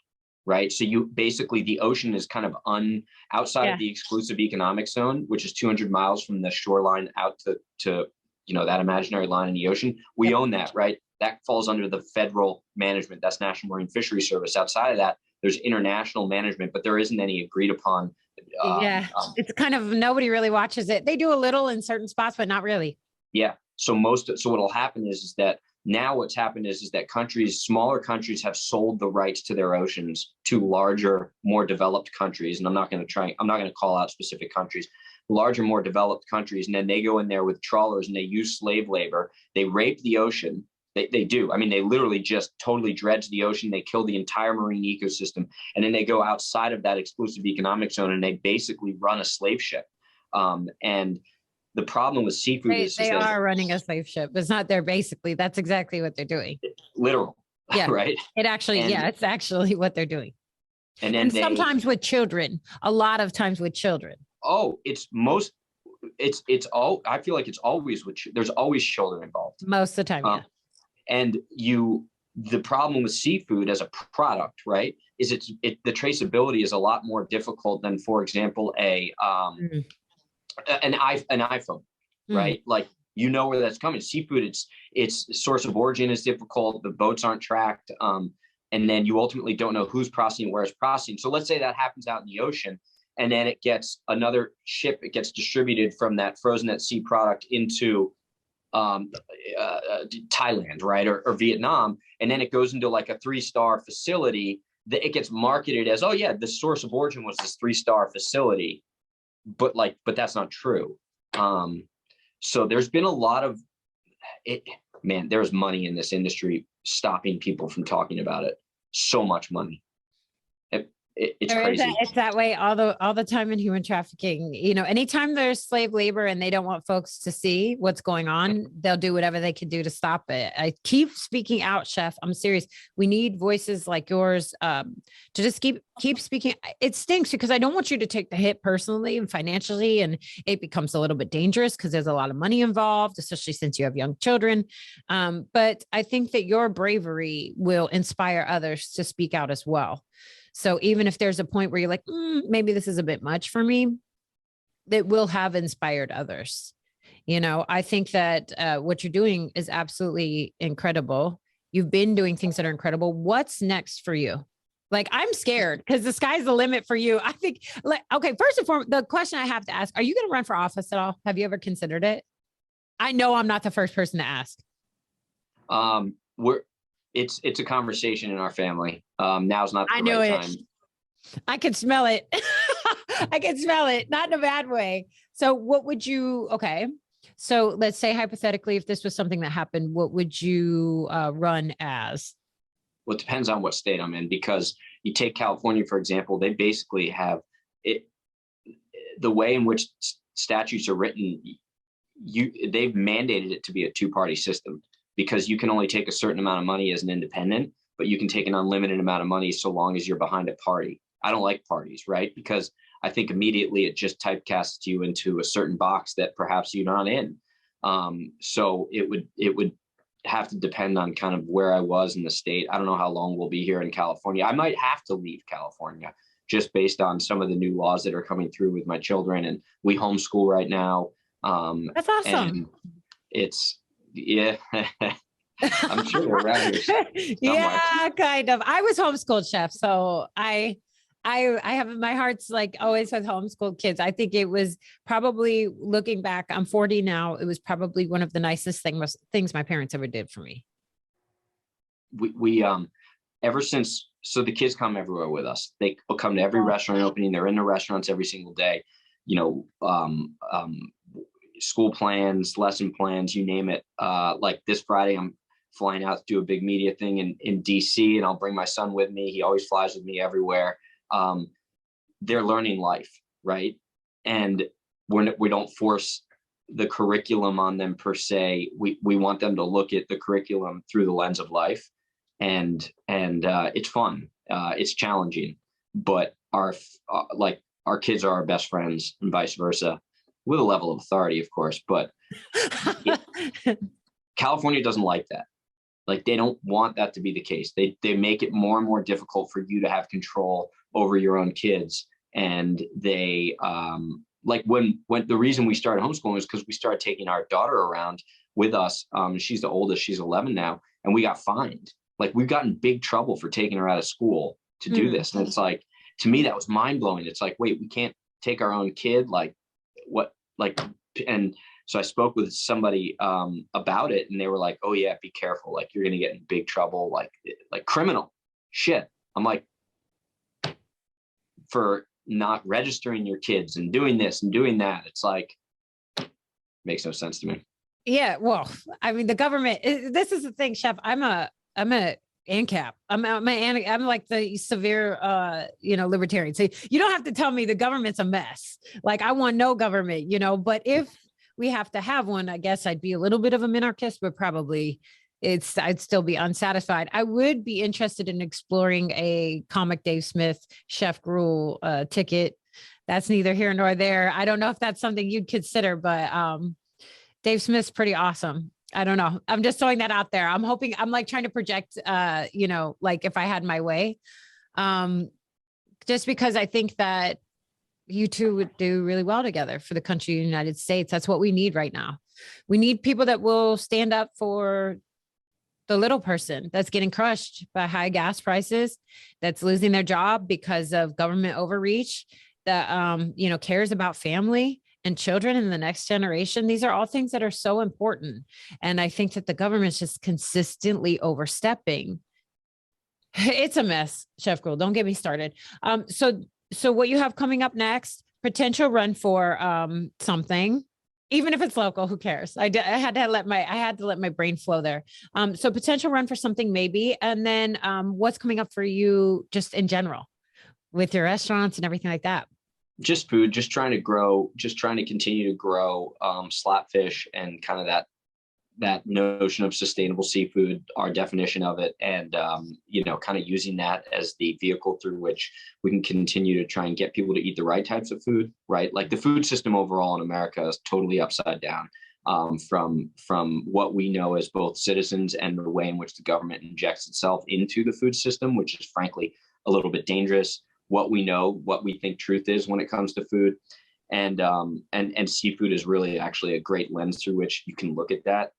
Right. So the ocean is kind of outside of the exclusive economic zone, which is 200 miles from the shoreline out to that imaginary line in the ocean. We own that, right? That falls under the federal management. That's National Marine Fisheries Service. Outside of that, there's international management, but there isn't any agreed upon. It's kind of, nobody really watches it. They do a little in certain spots, but not really. Yeah. So what'll happen is that now what's happened is that smaller countries have sold the rights to their oceans to larger, more developed countries. And I'm not going to call out specific countries, larger, more developed countries. And then they go in there with trawlers and they use slave labor. They rape the ocean. They do. I mean, they literally just totally dredge the ocean. They kill the entire marine ecosystem. And then they go outside of that exclusive economic zone and they basically run a slave ship. And the problem with seafood is they are running a slave ship. It's not there. Basically, that's exactly what they're doing. Literal. Yeah. Right. It's actually what they're doing. And sometimes with children, a lot of times with children. Oh, I feel like it's always there's always children involved. Most of the time. Yeah. And the problem with seafood as a product, right, is the traceability is a lot more difficult than, for example, an iPhone, right? Like, where that's coming. Seafood, its source of origin is difficult. The boats aren't tracked. And then you ultimately don't know who's processing, where it's processing. So let's say that happens out in the ocean, and then it gets another ship. It gets distributed from that frozen at sea product into Thailand, right, or Vietnam, and then it goes into like a 3-star facility. That it gets marketed as, oh yeah, the source of origin was this 3-star facility. But that's not true. So there's been a lot of it, man, there's money in this industry stopping people from talking about it. So much money. It's crazy. It's that way all the time in human trafficking. Anytime there's slave labor and they don't want folks to see what's going on, they'll do whatever they can do to stop it. I keep speaking out, Chef. I'm serious. We need voices like yours to just keep speaking. It stinks because I don't want you to take the hit personally and financially, and it becomes a little bit dangerous because there's a lot of money involved, especially since you have young children. But I think that your bravery will inspire others to speak out as well. So even if there's a point where you're like, maybe this is a bit much for me, that will have inspired others. I think that what you're doing is absolutely incredible. You've been doing things that are incredible. What's next for you? Like, I'm scared because the sky's the limit for you. I think, okay, first and foremost, the question I have to ask, are you going to run for office at all? Have you ever considered it? I know I'm not the first person to ask. It's a conversation in our family. Now's not the right time. I could smell it. I can smell it, not in a bad way. So what would you, okay. So let's say hypothetically, if this was something that happened, what would you run as? Well, it depends on what state I'm in, because you take California, for example, they basically have it. The way in which statutes are written, they've mandated it to be a 2-party system, because you can only take a certain amount of money as an independent, but you can take an unlimited amount of money so long as you're behind a party. I don't like parties, right? Because I think immediately it just typecasts you into a certain box that perhaps you're not in. So it would have to depend on kind of where I was in the state. I don't know how long we'll be here in California. I might have to leave California just based on some of the new laws that are coming through with my children, and we homeschool right now. That's awesome. Yeah. I'm sure they're around here. Yeah, kind of. I was homeschooled, Chef. So I I have my heart's like always with homeschooled kids. I think it was probably looking back, I'm 40 now. It was probably one of the nicest things my parents ever did for me. We ever since, so the kids come everywhere with us. They come to every restaurant opening. They're in the restaurants every single day. You know, school plans, lesson plans, you name it. Like this Friday, I'm flying out to do a big media thing in DC, and I'll bring my son with me. He always flies with me everywhere. They're learning life, right? And we don't force the curriculum on them per se. We want them to look at the curriculum through the lens of life, and it's fun. It's challenging, but our kids are our best friends, and vice versa, with a level of authority, of course. But California doesn't like that. Like, they don't want that to be the case. They make it more and more difficult for you to have control over your own kids. And they like when the reason we started homeschooling is because we started taking our daughter around with us. She's the oldest, she's 11 now, and we got fined. Like, we've gotten big trouble for taking her out of school to do this. And it's like, to me, that was mind blowing. It's like, wait, we can't take our own kid? Like, what? Like, and so I spoke with somebody about it, and they were like, oh yeah, be careful. Like, you're going to get in big trouble, like criminal shit. I'm like, for not registering your kids and doing this and doing that. It's like, makes no sense to me. Yeah. Well, I mean, the government, this is the thing, Chef. I'm a ANCAP. I'm like the severe, libertarian. So you don't have to tell me the government's a mess. Like, I want no government, but if we have to have one, I guess I'd be a little bit of a minarchist, but probably I'd still be unsatisfied. I would be interested in exploring a comic Dave Smith, Chef Gruel ticket. That's neither here nor there. I don't know if that's something you'd consider, but Dave Smith's pretty awesome. I don't know. I'm just throwing that out there. I'm hoping, I'm like trying to project, like if I had my way, just because I think that you two would do really well together for the country of the United States. That's what we need right now. We need people that will stand up for the little person that's getting crushed by high gas prices, that's losing their job because of government overreach, that, cares about family and children in the next generation. These are all things that are so important. And I think that the government's just consistently overstepping. It's a mess, Chef Gruel. Don't get me started. So what you have coming up next, potential run for something, even if it's local, who cares? I had to let my brain flow there. So potential run for something maybe. And then what's coming up for you just in general with your restaurants and everything like that? Just food, just trying to continue to grow slapfish and kind of that notion of sustainable seafood, our definition of it, and kind of using that as the vehicle through which we can continue to try and get people to eat the right types of food, right? Like, the food system overall in America is totally upside down from what we know as both citizens and the way in which the government injects itself into the food system, which is frankly a little bit dangerous. What we know, what we think truth is when it comes to food. And seafood is really actually a great lens through which you can look at that.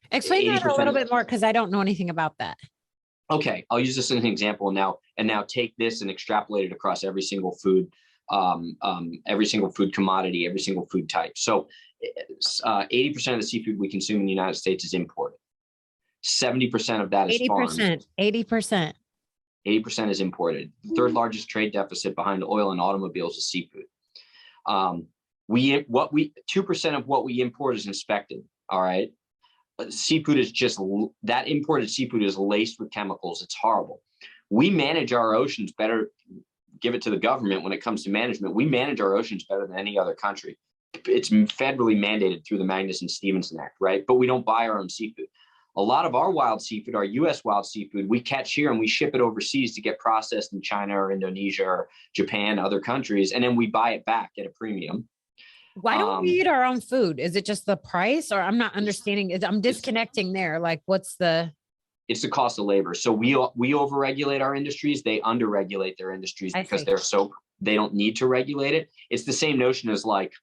Explain that a little bit more, because I don't know anything about that. Okay, I'll use this as an example now take this and extrapolate it across every single food commodity, every single food type. So 80% of the seafood we consume in the United States is imported. 70% of that is 80%. 80%. 80% is imported. The third largest trade deficit behind oil and automobiles is seafood. 2% of what we import is inspected. All right. Seafood is just, that imported seafood is laced with chemicals. It's horrible. We manage our oceans better. Give it to the government when it comes to management. We manage our oceans better than any other country. It's federally mandated through the Magnuson-Stevenson Act, right? But we don't buy our own seafood. A lot of our wild seafood, our U.S. wild seafood, we catch here and we ship it overseas to get processed in China or Indonesia or Japan, other countries, and then we buy it back at a premium. Why don't we eat our own food? Is it just the price, or I'm not understanding? I'm disconnecting there. Like, it's the cost of labor. So we overregulate our industries. They underregulate their industries because they don't need to regulate it. It's the same notion as, like,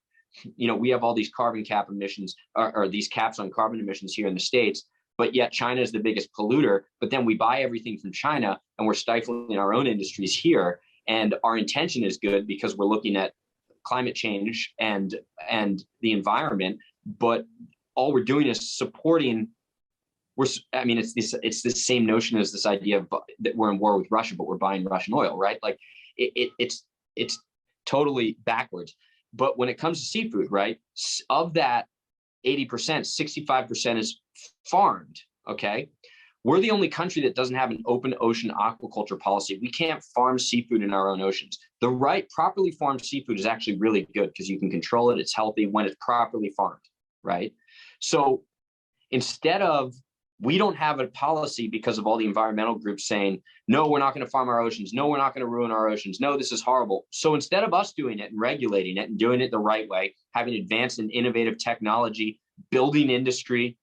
we have all these carbon cap emissions or these caps on carbon emissions here in the States. but yet China is the biggest polluter. But then we buy everything from China and we're stifling our own industries here. And our intention is good because we're looking at climate change and the environment, but all we're doing is supporting. It's this same notion as this idea of that we're in war with Russia, but we're buying Russian oil, right? Like it's totally backwards. But when it comes to seafood, right, of that 80%, 65% is farmed. Okay. We're the only country that doesn't have an open ocean aquaculture policy. We can't farm seafood in our own oceans. The right properly farmed seafood is actually really good because you can control it. It's healthy when it's properly farmed, right? So instead of, we don't have a policy because of all the environmental groups saying, no, we're not going to farm our oceans. No, we're not going to ruin our oceans. No, this is horrible. So instead of us doing it and regulating it and doing it the right way, having advanced and innovative technology, building industry,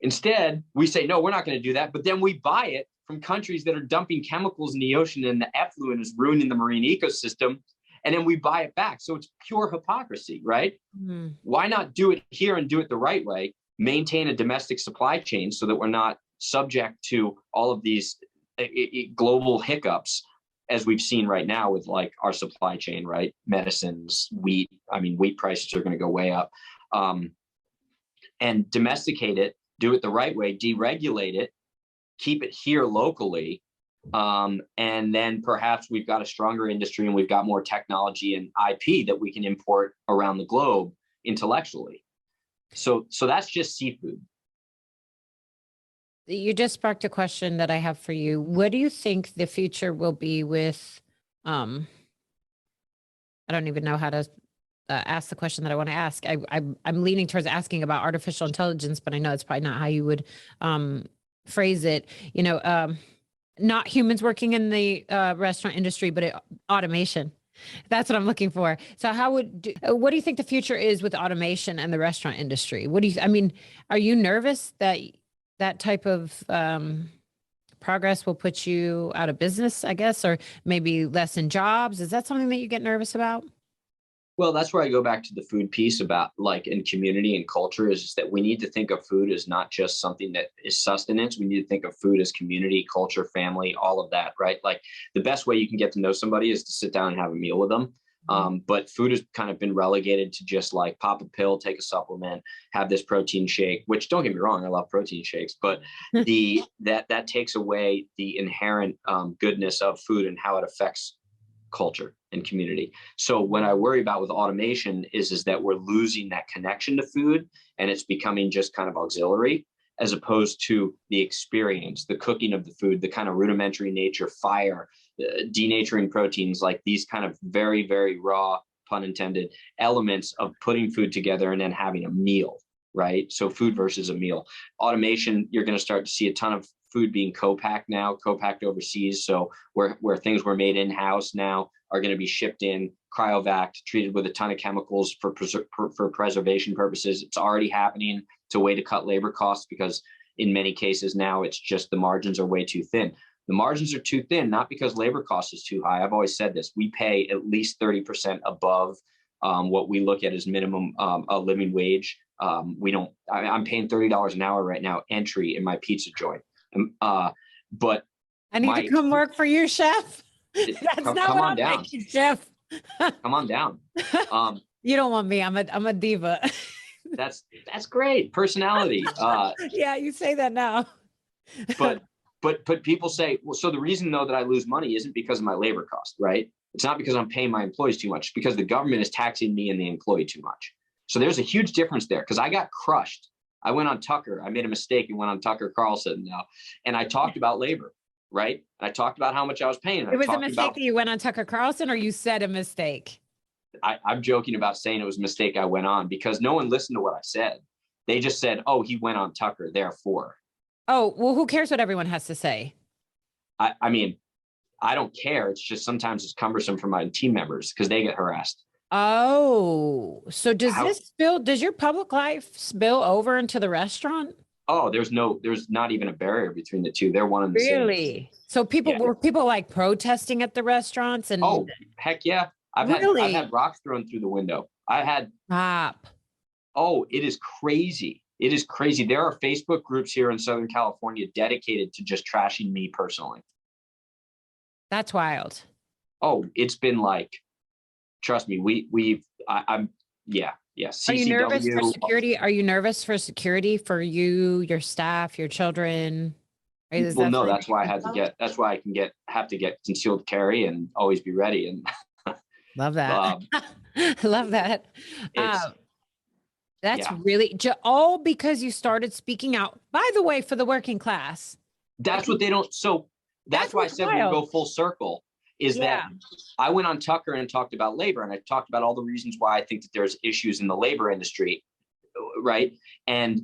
instead, we say, no, we're not going to do that. But then we buy it from countries that are dumping chemicals in the ocean and the effluent is ruining the marine ecosystem. And then we buy it back. So it's pure hypocrisy, right? Mm. Why not do it here and do it the right way? Maintain a domestic supply chain so that we're not subject to all of these global hiccups, as we've seen right now with like our supply chain, right? Medicines, wheat. I mean, wheat prices are going to go way up. And domesticate it. Do it the right way, deregulate it, keep it here locally, and then perhaps we've got a stronger industry and we've got more technology and IP that we can import around the globe intellectually. So that's just seafood. You just sparked a question that I have for you. What do you think the future will be with, I don't even know how to ask the question that I want to ask. I'm leaning towards asking about artificial intelligence, but I know it's probably not how you would phrase it. You know, not humans working in the restaurant industry, but automation. That's what I'm looking for. So what do you think the future is with automation and the restaurant industry? Are you nervous that that type of progress will put you out of business, I guess, or maybe less in jobs? Is that something that you get nervous about? Well, that's where I go back to the food piece about like in community and culture is that we need to think of food as not just something that is sustenance. We need to think of food as community, culture, family, all of that, right? Like the best way you can get to know somebody is to sit down and have a meal with them. But food has kind of been relegated to just like pop a pill, take a supplement, have this protein shake, which don't get me wrong, I love protein shakes, but that takes away the inherent goodness of food and how it affects culture and community. So what I worry about with automation is that we're losing that connection to food and it's becoming just kind of auxiliary as opposed to the experience, the cooking of the food, the kind of rudimentary nature, fire, denaturing proteins, like these kind of very, very raw, pun intended, elements of putting food together and then having a meal, right? So food versus a meal. Automation, you're going to start to see a ton of food being co-packed now, co-packed overseas. So where things were made in-house now are going to be shipped in, cryovac, treated with a ton of chemicals for preservation purposes. It's already happening. It's a way to cut labor costs because in many cases now it's just the margins are way too thin. The margins are too thin, not because labor cost is too high. I've always said this. We pay at least 30% above what we look at as minimum a living wage. I'm paying $30 an hour right now, entry in my pizza joint. But I need to come work for you, chef. That's not what I'm making, chef. Come on down. You don't want me. I'm a diva. That's great personality. Yeah, you say that now. But people say, well, so the reason though that I lose money isn't because of my labor cost, right? It's not because I'm paying my employees too much, because the government is taxing me and the employee too much. So there's a huge difference there because I got crushed. I went on Tucker. I made a mistake and went on Tucker Carlson now. And I talked about labor, right? And I talked about how much I was paying. It was a mistake that you went on Tucker Carlson, or you said a mistake? I'm joking about saying it was a mistake I went on because no one listened to what I said. They just said, oh, he went on Tucker, therefore. Oh, well, who cares what everyone has to say? I mean, I don't care. It's just sometimes it's cumbersome for my team members because they get harassed. Oh, so does your public life spill over into the restaurant? Oh, there's not even a barrier between the two. They're one and the same. Really? So were people like protesting at the restaurants? And oh, heck yeah. I've had rocks thrown through the window. I had Stop. Oh, it is crazy. It is crazy. There are Facebook groups here in Southern California dedicated to just trashing me personally. That's wild. Oh, it's been like, trust me, I'm yeah. Are you nervous for CCW. security? Are you nervous for security for you, your staff, your children? Is Well, that no, something that's why that's why have to get concealed carry and always be ready. And love that. Love that. it's, That's really all because you started speaking out, by the way, for the working class. That's what they don't. So that's why I said we'll go full circle, is that I went on Tucker and talked about labor, and I talked about all the reasons why I think that there's issues in the labor industry, right? And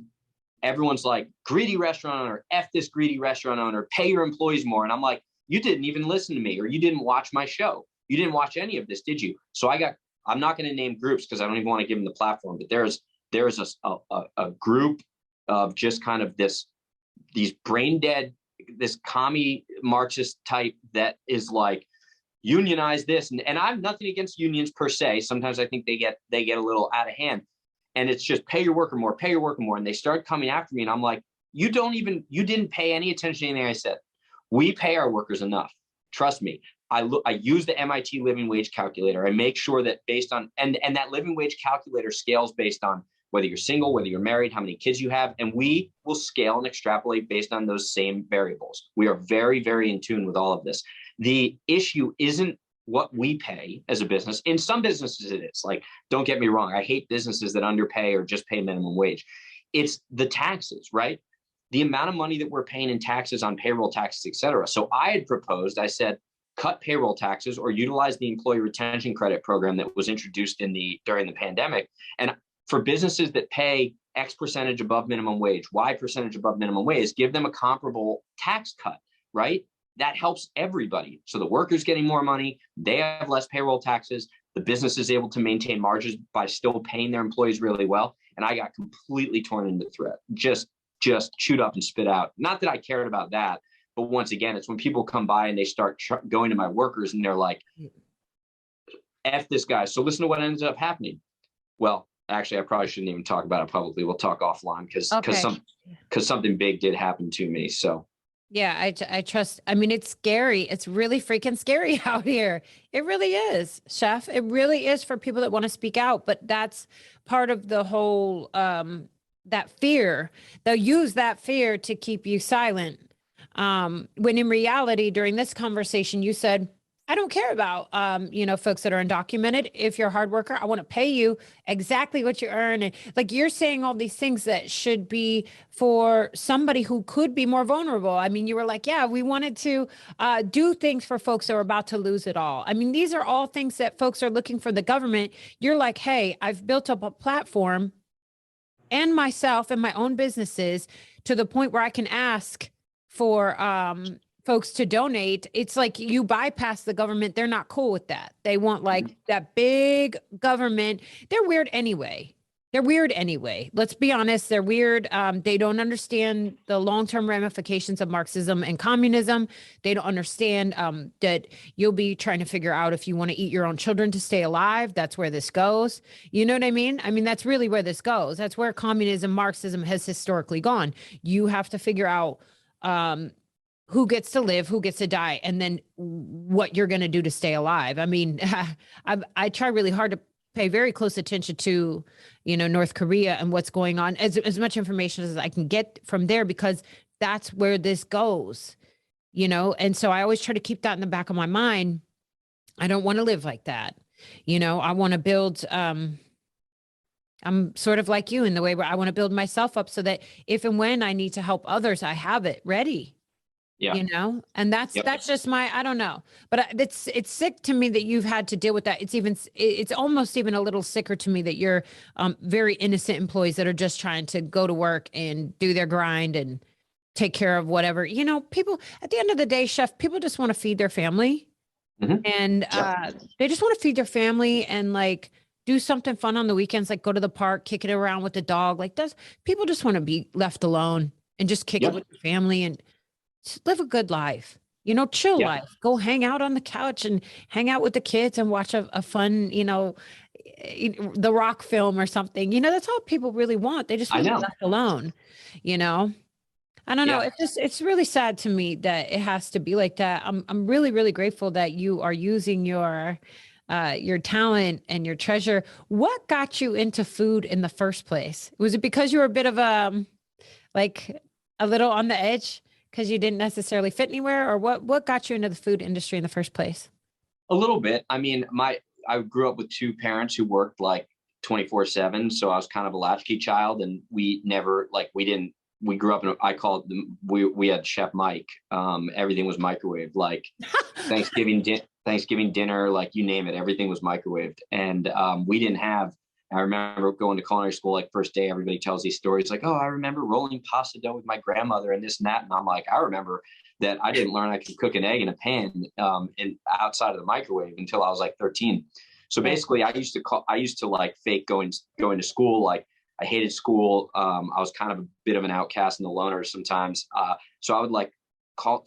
everyone's like, greedy restaurant owner, F this greedy restaurant owner, pay your employees more. And I'm like, you didn't even listen to me, or you didn't watch my show. You didn't watch any of this, did you? So I'm not going to name groups because I don't even want to give them the platform, but there's a group of just kind of these brain dead, this commie Marxist type that is like, unionize this. And I'm nothing against unions per se. Sometimes I think they get a little out of hand, and it's just pay your worker more, pay your worker more. And they start coming after me. And I'm like, you didn't pay any attention to anything I said. We pay our workers enough. Trust me. I use the MIT living wage calculator. I make sure that based on, and that living wage calculator scales based on whether you're single, whether you're married, how many kids you have, and we will scale and extrapolate based on those same variables. We are very, very in tune with all of this. The issue isn't what we pay as a business. In some businesses it is. Like, don't get me wrong, I hate businesses that underpay or just pay minimum wage. It's the taxes, right? The amount of money that we're paying in taxes on payroll taxes, et cetera. So I said, cut payroll taxes or utilize the employee retention credit program that was introduced during the pandemic. And for businesses that pay X percentage above minimum wage, Y percentage above minimum wage, give them a comparable tax cut, right? That helps everybody. So the worker's getting more money, they have less payroll taxes, the business is able to maintain margins by still paying their employees really well. And I got completely torn into thread, just chewed up and spit out. Not that I cared about that, but once again, it's when people come by and they start going to my workers and they're like, F this guy. So listen to what ends up happening. Well, actually, I probably shouldn't even talk about it publicly. We'll talk offline because something big did happen to me. So yeah, I trust. I mean, it's scary. It's really freaking scary out here. It really is, Chef. It really is for people that want to speak out. But that's part of the whole that fear. They'll use that fear to keep you silent. When in reality, during this conversation, you said, I don't care about, folks that are undocumented. If you're a hard worker, I want to pay you exactly what you earn. And like, you're saying all these things that should be for somebody who could be more vulnerable. I mean, you were like, yeah, we wanted to do things for folks that are about to lose it all. I mean, these are all things that folks are looking for the government. You're like, hey, I've built up a platform and myself and my own businesses to the point where I can ask for folks to donate. It's like you bypass the government. They're not cool with that. They want like that big government. They're weird anyway. Let's be honest. They're weird. They don't understand the long-term ramifications of Marxism and communism. They don't understand that you'll be trying to figure out if you want to eat your own children to stay alive. That's where this goes. You know what I mean? I mean, that's really where this goes. That's where communism, Marxism has historically gone. You have to figure out who gets to live, who gets to die, and then what you're going to do to stay alive. I mean, I try really hard to pay very close attention to, North Korea and what's going on, as much information as I can get from there, because that's where this goes, And so I always try to keep that in the back of my mind. I don't want to live like that. I want to build, I'm sort of like you in the way where I want to build myself up so that if and when I need to help others, I have it ready. Yeah. And that's just I don't know, but it's sick to me that you've had to deal with that. It's almost even a little sicker to me that you're very innocent employees that are just trying to go to work and do their grind and take care of whatever, people at the end of the day, Chef, people just want to feed their family and they just want to feed their family and like do something fun on the weekends, like go to the park, kick it around with the dog. Like people just want to be left alone and just kick it with their family and live a good life, chill life, go hang out on the couch and hang out with the kids and watch a fun, the rock film or something. That's all people really want. They just I want to be know. left alone, you know? I don't know. Yeah. It's really sad to me that it has to be like that. I'm really, really grateful that you are using your talent and your treasure. What got you into food in the first place? Was it because you were a bit of like a little on the edge because you didn't necessarily fit anywhere, or what got you into the food industry in the first place? A little bit. I mean, I grew up with two parents who worked like 24/7. So I was kind of a latchkey child, and we never like we grew up in I call it we had Chef Mike. Everything was microwaved, like Thanksgiving dinner, like you name it, everything was microwaved. And we didn't have, I remember going to culinary school, like first day, everybody tells these stories like, oh, I remember rolling pasta dough with my grandmother and this and that. And I'm like, I remember that I didn't learn I could cook an egg in a pan and outside of the microwave until I was like 13. So basically I used to like fake going to school. Like I hated school. I was kind of a bit of an outcast and a loner sometimes. So I would like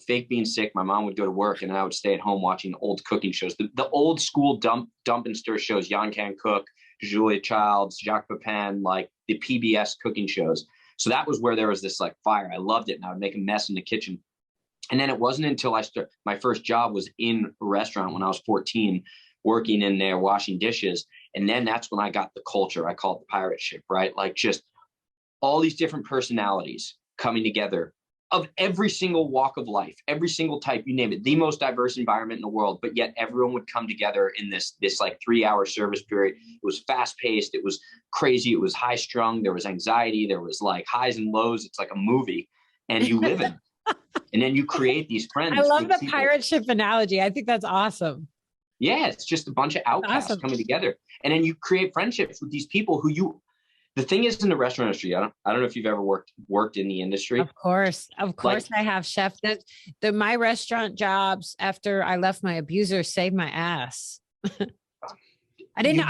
fake being sick. My mom would go to work and I would stay at home watching old cooking shows, the old school dump and stir shows, Jan Can Cook, Julia Childs, Jacques Pepin, like the PBS cooking shows. So that was where there was this like fire. I loved it. And I would make a mess in the kitchen. And then it wasn't until my first job was in a restaurant when I was 14, working in there, washing dishes. And then that's when I got the culture. I call it the pirate ship, right? Like just all these different personalities coming together of every single walk of life, every single type, you name it, the most diverse environment in the world, but yet everyone would come together in this like 3-hour service period. It was fast paced. It was crazy. It was high strung. There was anxiety. There was like highs and lows. It's like a movie and you live in it. And then you create these friends. I love the pirate ship analogy. I think that's awesome. Yeah. It's just a bunch of outcasts coming together. And then you create friendships with these people who the thing is in the restaurant industry, I don't know if you've ever worked in the industry. Of course, like, I have, chef. My restaurant jobs after I left my abuser saved my ass. I didn't.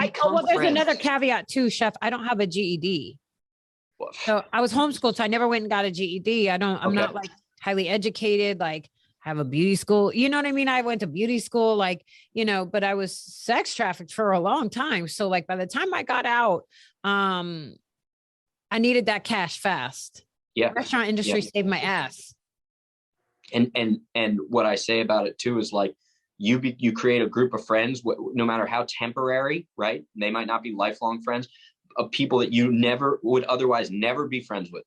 There's another caveat too, chef. I don't have a GED, so I was homeschooled. So I never went and got a GED. I'm not like highly educated. Like have a beauty school. You know what I mean? I went to beauty school, like but I was sex trafficked for a long time. So like by the time I got out. I needed that cash fast. Yeah. The restaurant industry saved my ass. And what I say about it too is like you create a group of friends, no matter how temporary, right? They might not be lifelong friends, of people that you would otherwise never be friends with.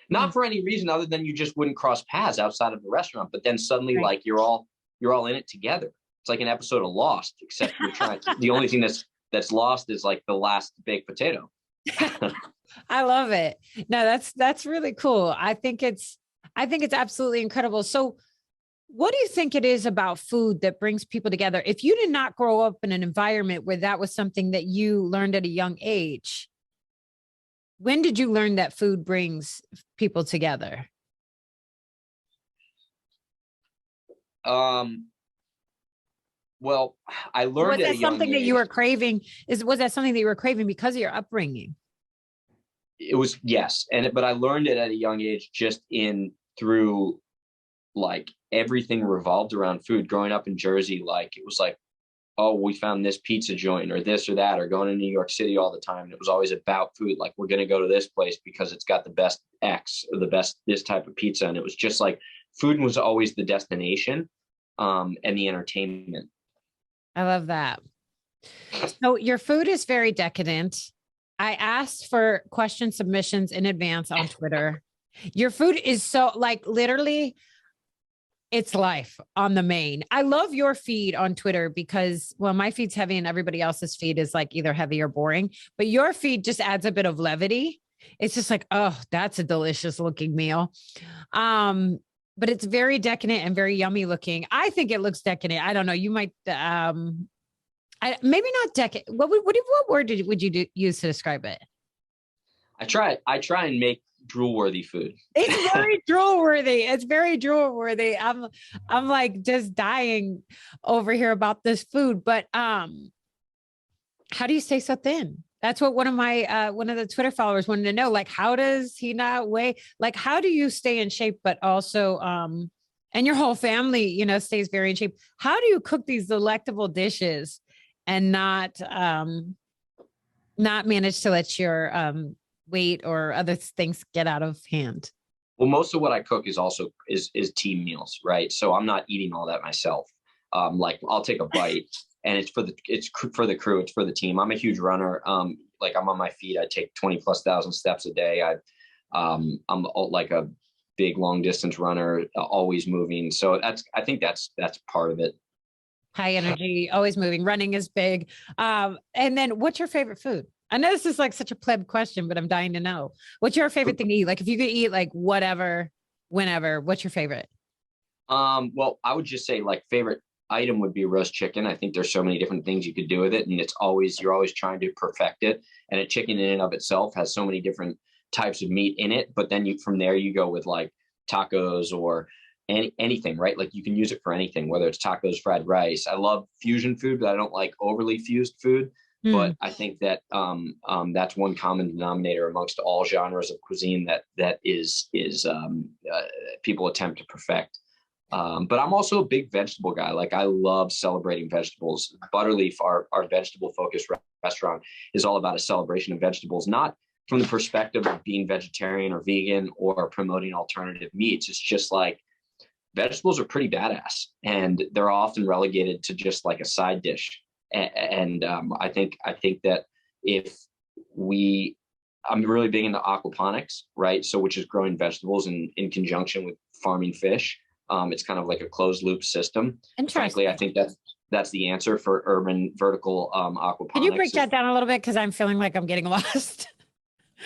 Not for any reason other than you just wouldn't cross paths outside of the restaurant. But then suddenly like you're all in it together. It's like an episode of Lost, except you're trying the only thing that's lost is like the last baked potato. I love it. No, that's really cool. I think it's absolutely incredible. So what do you think it is about food that brings people together? If you did not grow up in an environment where that was something that you learned at a young age, when did you learn that food brings people together? Well, I learned was that something that you were craving? Was that something that you were craving because of your upbringing? It was, yes. But I learned it at a young age just through like everything revolved around food. Growing up in Jersey, like it was like, oh, we found this pizza joint or this or that, or going to New York City all the time. And it was always about food. Like we're going to go to this place because it's got the best X or the best this type of pizza. And it was just like food was always the destination and the entertainment. I love that. So your food is very decadent. I asked for question submissions in advance on Twitter. Your food is so like literally it's life on the main. I love your feed on Twitter because, well, my feed's heavy and everybody else's feed is like either heavy or boring, but your feed just adds a bit of levity. It's just like, oh, that's a delicious looking meal. But it's very decadent and very yummy looking. I think it looks decadent. I don't know. You might, maybe not decadent. What word would you use to describe it? I try and make drool worthy food. It's very drool worthy. It's very drool worthy. I'm like just dying over here about this food, but, how do you stay so thin? That's what one of the Twitter followers wanted to know. Like, how does he not weigh? Like, how do you stay in shape, but also, and your whole family, stays very in shape. How do you cook these delectable dishes and not not manage to let your weight or other things get out of hand? Well, most of what I cook is also is team meals, right? So I'm not eating all that myself. Like I'll take a bite, and it's for the crew, it's for the team. I'm a huge runner. Like I'm on my feet. I take 20,000+ steps a day. I'm like a big long distance runner, always moving. So I think that's part of it. High energy, always moving. Running is big. And then, what's your favorite food? I know this is like such a pleb question, but I'm dying to know. What's your favorite thing to eat? Like if you could eat like whatever, whenever, what's your favorite? Well, I would just say like favorite item would be roast chicken. I think there's so many different things you could do with it, and you're always trying to perfect it. And a chicken in and of itself has so many different types of meat in it. But then from there you go with like tacos or anything, right? Like you can use it for anything, whether it's tacos, fried rice. I love fusion food, but I don't like overly fused food. But I think that that's one common denominator amongst all genres of cuisine that is people attempt to perfect. But I'm also a big vegetable guy. Like I love celebrating vegetables. Butterleaf, our vegetable focused restaurant, is all about a celebration of vegetables, not from the perspective of being vegetarian or vegan or promoting alternative meats. It's just like vegetables are pretty badass, and they're often relegated to just like a side dish. And I think that I'm really big into aquaponics, right? So which is growing vegetables in conjunction with farming fish. It's kind of like a closed loop system. Frankly, I think that's the answer for urban vertical aquaponics. Can you break that down a little bit? Because I'm feeling like I'm getting lost.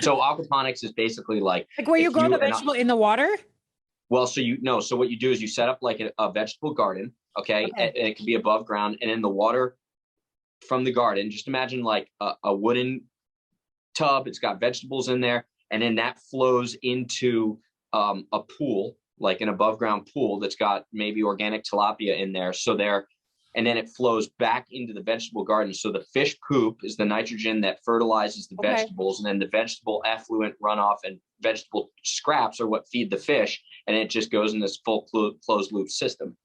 So aquaponics is basically like where you grow the vegetable in the water? Well, so what you do is you set up like a vegetable garden, okay? And it can be above ground, and in the water from the garden, just imagine like a wooden tub. It's got vegetables in there, and then that flows into a pool, like an above ground pool that's got maybe organic tilapia in there. And then it flows back into the vegetable garden. So the fish poop is the nitrogen that fertilizes the vegetables, and then the vegetable effluent runoff and vegetable scraps are what feed the fish, and it just goes in this full closed loop system.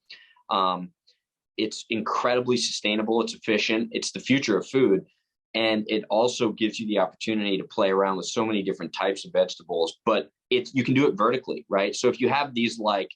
It's incredibly sustainable. It's efficient. It's the future of food. And it also gives you the opportunity to play around with so many different types of vegetables, but you can do it vertically, right? So if you have these like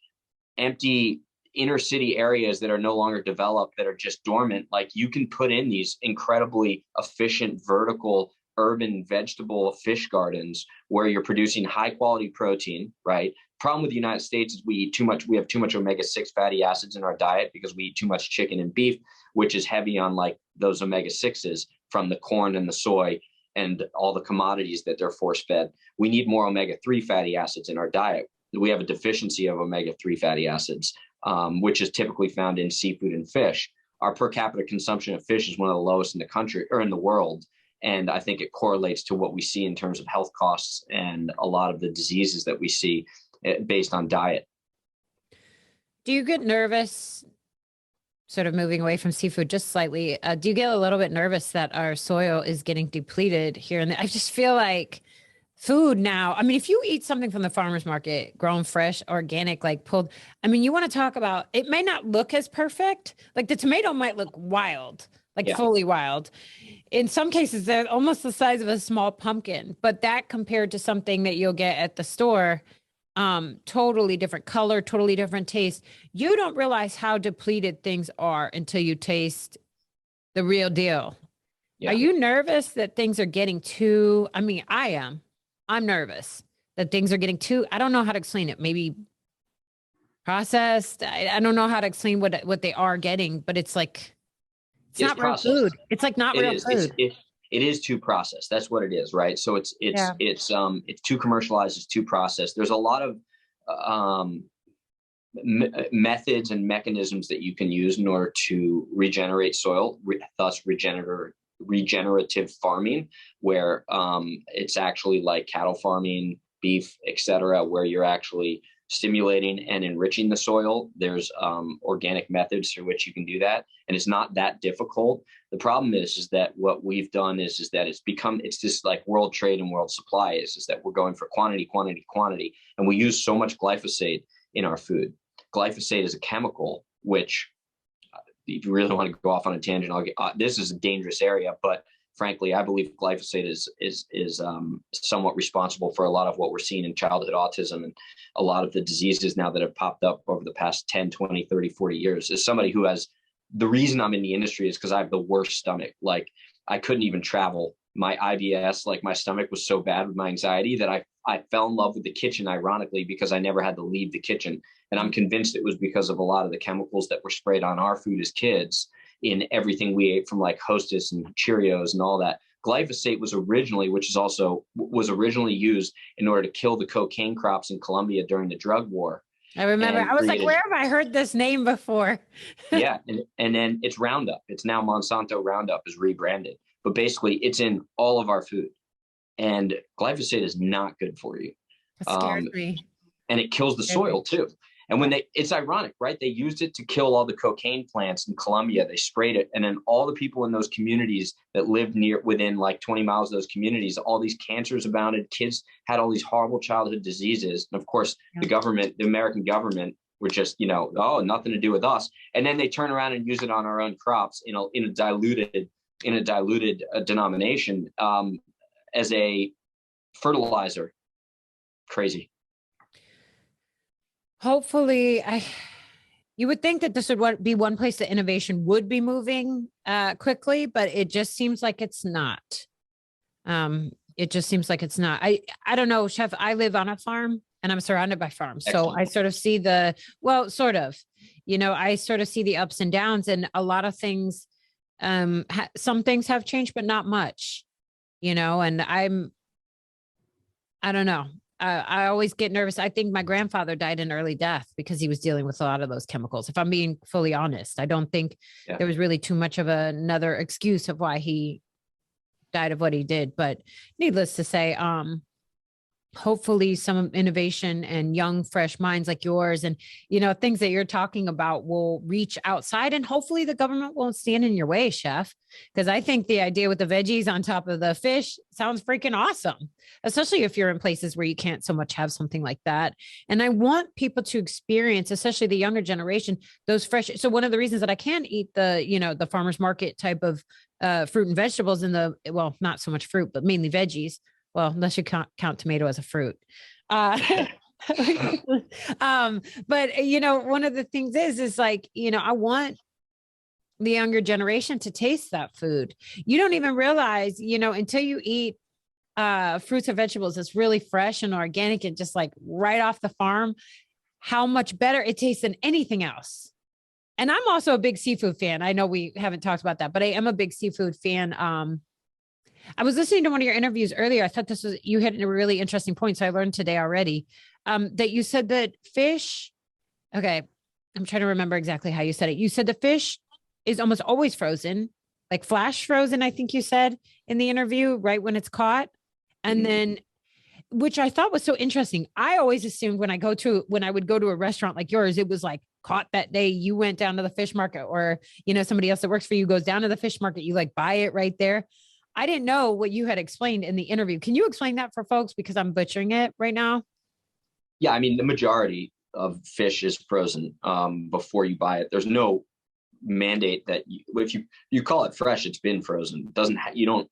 empty inner city areas that are no longer developed, that are just dormant, like you can put in these incredibly efficient vertical urban vegetable fish gardens where you're producing high quality protein, right? Problem with the United States is we eat too much. We have too much omega-6 fatty acids in our diet because we eat too much chicken and beef, which is heavy on like those omega-6s from the corn and the soy and all the commodities that they're force fed. We need more omega-3 fatty acids in our diet. We have a deficiency of omega-3 fatty acids, which is typically found in seafood and fish. Our per capita consumption of fish is one of the lowest in the country or in the world. And I think it correlates to what we see in terms of health costs and a lot of the diseases that we see based on diet. Do you get nervous, sort of moving away from seafood just slightly? Do you get a little bit nervous that our soil is getting depleted here and there? I just feel like food now, I mean, if you eat something from the farmer's market, grown fresh, organic, like pulled, I mean, you want to talk about, it may not look as perfect. Like the tomato might look wild, like fully wild. In some cases, they're almost the size of a small pumpkin, but that compared to something that you'll get at the store, totally different color, totally different taste. You don't realize how depleted things are until you taste the real deal. Yeah. Are you nervous that things are getting too, I mean, I am. I'm nervous that things are getting too, I don't know how to explain it. Maybe processed. I don't know how to explain what they are getting, but it's like, it's not real food. It's like not real food. It is too processed. That's what it is, right? So it's too commercialized. It's too processed. There's a lot of methods and mechanisms that you can use in order to regenerate soil, thus regenerative farming, where it's actually like cattle farming, beef, etc., where you're actually stimulating and enriching the soil. There's organic methods through which you can do that, and it's not that difficult. The problem is that what we've done is that it's just like world trade and world supply is that we're going for quantity, and we use so much glyphosate in our food. Glyphosate is a chemical which, if you really want to go off on a tangent, this is a dangerous area, but frankly, I believe glyphosate is somewhat responsible for a lot of what we're seeing in childhood autism and a lot of the diseases now that have popped up over the past 10, 20, 30, 40 years. As somebody who has, the reason I'm in the industry is because I have the worst stomach. Like, I couldn't even travel. My IBS, like my stomach was so bad with my anxiety that I fell in love with the kitchen, ironically, because I never had to leave the kitchen. And I'm convinced it was because of a lot of the chemicals that were sprayed on our food as kids in everything we ate, from like Hostess and Cheerios and all that. Glyphosate was originally used in order to kill the cocaine crops in Colombia during the drug war. I remember. I was like, where have I heard this name before? Yeah. And then it's Roundup. It's now Monsanto Roundup is rebranded. But basically, it's in all of our food. And glyphosate is not good for you. It scares me. And it kills the soil too. And it's ironic, right? They used it to kill all the cocaine plants in Colombia. They sprayed it. And then all the people in those communities that lived within like 20 miles of those communities, all these cancers abounded. Kids had all these horrible childhood diseases. And of course, the American government were just, oh, nothing to do with us. And then they turn around and use it on our own crops in a diluted denomination as a fertilizer. Crazy. Hopefully, you would think that this would be one place that innovation would be moving quickly, but it just seems like it's not. It just seems like it's not. I don't know, Chef. I live on a farm and I'm surrounded by farms. Excellent. So I sort of see sort of, I sort of see the ups and downs, and a lot of things, some things have changed, but not much, and I don't know. I always get nervous. I think my grandfather died an early death because he was dealing with a lot of those chemicals. If I'm being fully honest, I don't think there was really too much of another excuse of why he died of what he did. But needless to say, hopefully some innovation and young, fresh minds like yours and, things that you're talking about will reach outside, and hopefully the government won't stand in your way, Chef. Because I think the idea with the veggies on top of the fish sounds freaking awesome, especially if you're in places where you can't so much have something like that. And I want people to experience, especially the younger generation, those fresh. So one of the reasons that I can eat the farmer's market type of fruit and vegetables not so much fruit, but mainly veggies. Well, unless you count tomato as a fruit. But one of the things is like, I want the younger generation to taste that food. You don't even realize, until you eat fruits and vegetables that's really fresh and organic and just like right off the farm, how much better it tastes than anything else. And I'm also a big seafood fan. I know we haven't talked about that, but I am a big seafood fan. I was listening to one of your interviews earlier. I thought you hit a really interesting point. So I learned today already that you said that fish. Okay. I'm trying to remember exactly how you said it. You said the fish is almost always frozen, like flash frozen, I think you said in the interview, right when it's caught. And then, which I thought was so interesting. I always assumed when I would go to a restaurant like yours, it was like caught that day. You went down to the fish market, or, somebody else that works for you goes down to the fish market. You like buy it right there. I didn't know what you had explained in the interview. Can you explain that for folks? Because I'm butchering it right now. Yeah. I mean, the majority of fish is frozen before you buy it. There's no mandate that if you call it fresh, it's been frozen. You don't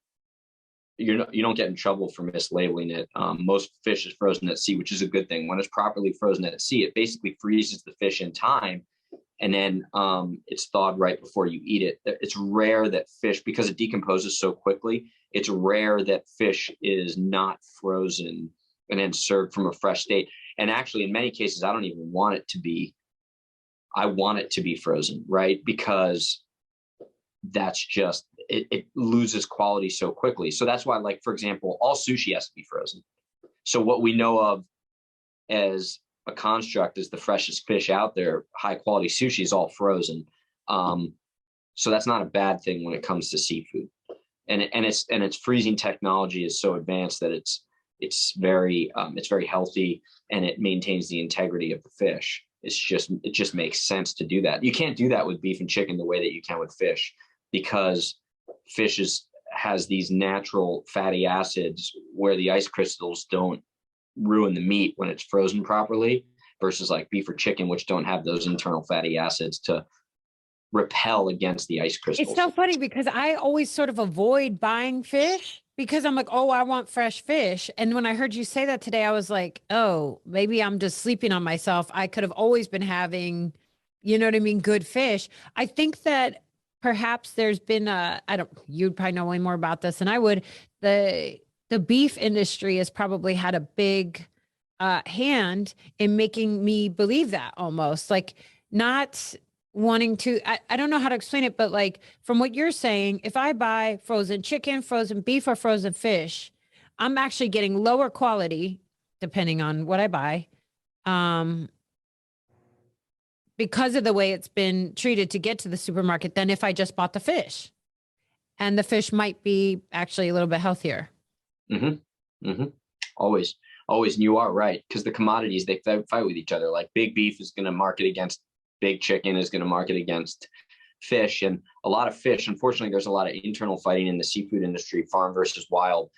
get in trouble for mislabeling it. Most fish is frozen at sea, which is a good thing. When it's properly frozen at sea, it basically freezes the fish in time. And then it's thawed right before you eat it. It's rare that fish, because it decomposes so quickly, it's rare that fish is not frozen and then served from a fresh state. And actually, in many cases, I don't even want it to be. I want it to be frozen, right? Because that's just, it loses quality so quickly. So that's why, like, for example, all sushi has to be frozen. So what we know of as a construct is the freshest fish out there, high quality sushi is all frozen. So that's not a bad thing when it comes to seafood. And its freezing technology is so advanced that it's very healthy, and it maintains the integrity of the fish. It just makes sense to do that. You can't do that with beef and chicken the way that you can with fish, because fish has these natural fatty acids where the ice crystals don't ruin the meat when it's frozen properly, versus like beef or chicken, which don't have those internal fatty acids to repel against the ice It's crystals. so funny because I always sort of avoid buying fish because I'm like, oh, I want fresh fish. And when I heard you say that today, I was like, oh, maybe I'm just sleeping on myself. I could have always been having, you know what I mean, good fish. I think that perhaps there's been I don't, you'd probably know way more about this than I would. The the beef industry has probably had a big hand in making me believe that almost like not wanting to I don't know how to explain it, but like from what you're saying, if I buy frozen chicken, frozen beef, or frozen fish, I'm actually getting lower quality depending on what I buy. Um, because of the way it's been treated to get to the supermarket than if I just bought the fish. And the fish might be actually a little bit healthier. Mm-hmm. Mm-hmm. Always, always. And you are right. Because the commodities, they fight with each other. Like big beef is going to market against big chicken, is going to market against fish. And a lot of fish, unfortunately, there's a lot of internal fighting in the seafood industry, farm versus wild,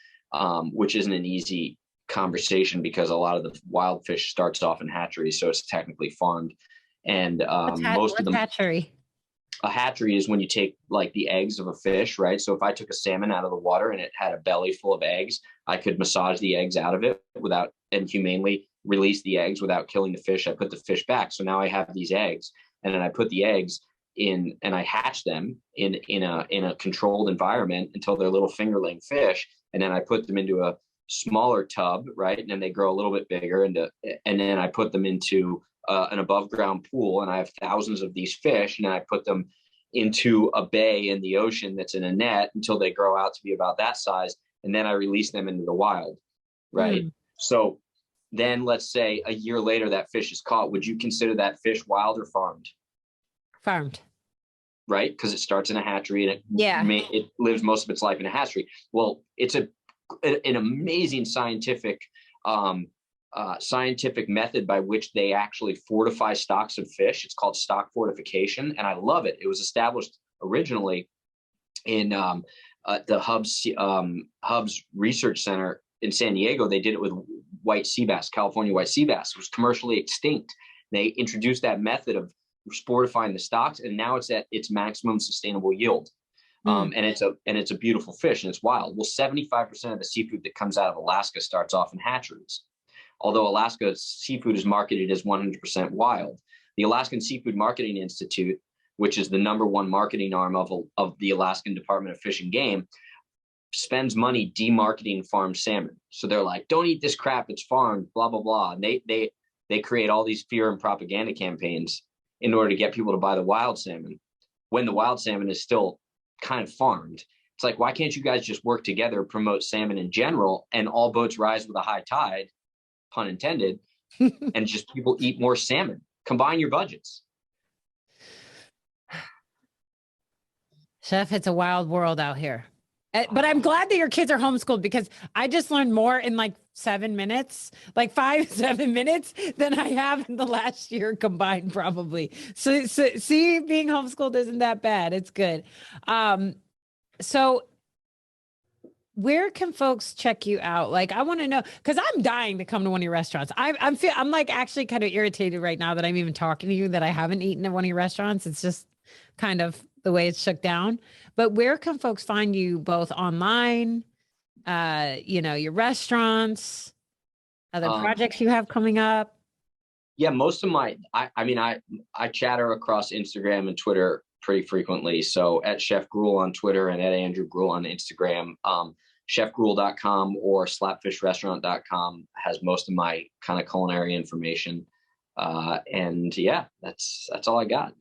which isn't an easy conversation because a lot of the wild fish starts off in hatcheries. So it's technically farmed. And most of them, hatchery? a hatchery is when you take like the eggs of a fish, right? So if I took a salmon out of the water and it had a belly full of eggs, I could massage the eggs out of it without and humanely release the eggs without killing the fish. I put the fish back. So now I have these eggs, and then I put the eggs in and I hatch them in a controlled environment until they're little fingerling fish. And then I put them into a smaller tub, right? And then they grow a little bit bigger, and then I put them into an above ground pool, and I have thousands of these fish, and I put them into a bay in the ocean that's in a net until they grow out to be about that size, and then I release them into the wild, right? So then let's say a year later that fish is caught. Would you consider that fish wild or farmed? Farmed. Right? Because it starts in a hatchery, and it lives most of its life in a hatchery. Well, it's an amazing scientific method by which they actually fortify stocks of fish. It's called stock fortification, and I love it. It was established originally in the Hubs Research Center in San Diego. They did it with white sea bass, California white sea bass. It was commercially extinct. They introduced that method of fortifying the stocks, and now it's at its maximum sustainable yield. And it's a beautiful fish, and it's wild. Well, 75% of the seafood that comes out of Alaska starts off in hatcheries. Although Alaska seafood is marketed as 100% wild, the Alaskan Seafood Marketing Institute, which is the #1 marketing arm of the Alaskan Department of Fish and Game, spends money demarketing farmed salmon. So they're like, don't eat this crap, it's farmed, blah, blah, blah. And they create all these fear and propaganda campaigns in order to get people to buy the wild salmon, when the wild salmon is still kind of farmed. It's like, why can't you guys just work together, promote salmon in general, and all boats rise with a high tide, pun intended, and just people eat more salmon? Combine your budgets. Chef, it's a wild world out here. But I'm glad that your kids are homeschooled, because I just learned more in like 7 minutes, like 7 minutes, than I have in the last year combined, probably. So see, being homeschooled isn't that bad. It's good. So where can folks check you out? Like, I want to know, because I'm dying to come to one of your restaurants. I'm like actually kind of irritated right now that I'm even talking to you, that I haven't eaten at one of your restaurants. It's just kind of the way it's shook down. But where can folks find you, both online, your restaurants, other projects you have coming up? Yeah, most of I chatter across Instagram and Twitter pretty frequently. So at Chef Gruel on Twitter and at Andrew Gruel on Instagram. Chefgruel.com or slapfishrestaurant.com has most of my kind of culinary information. And yeah, that's all I got.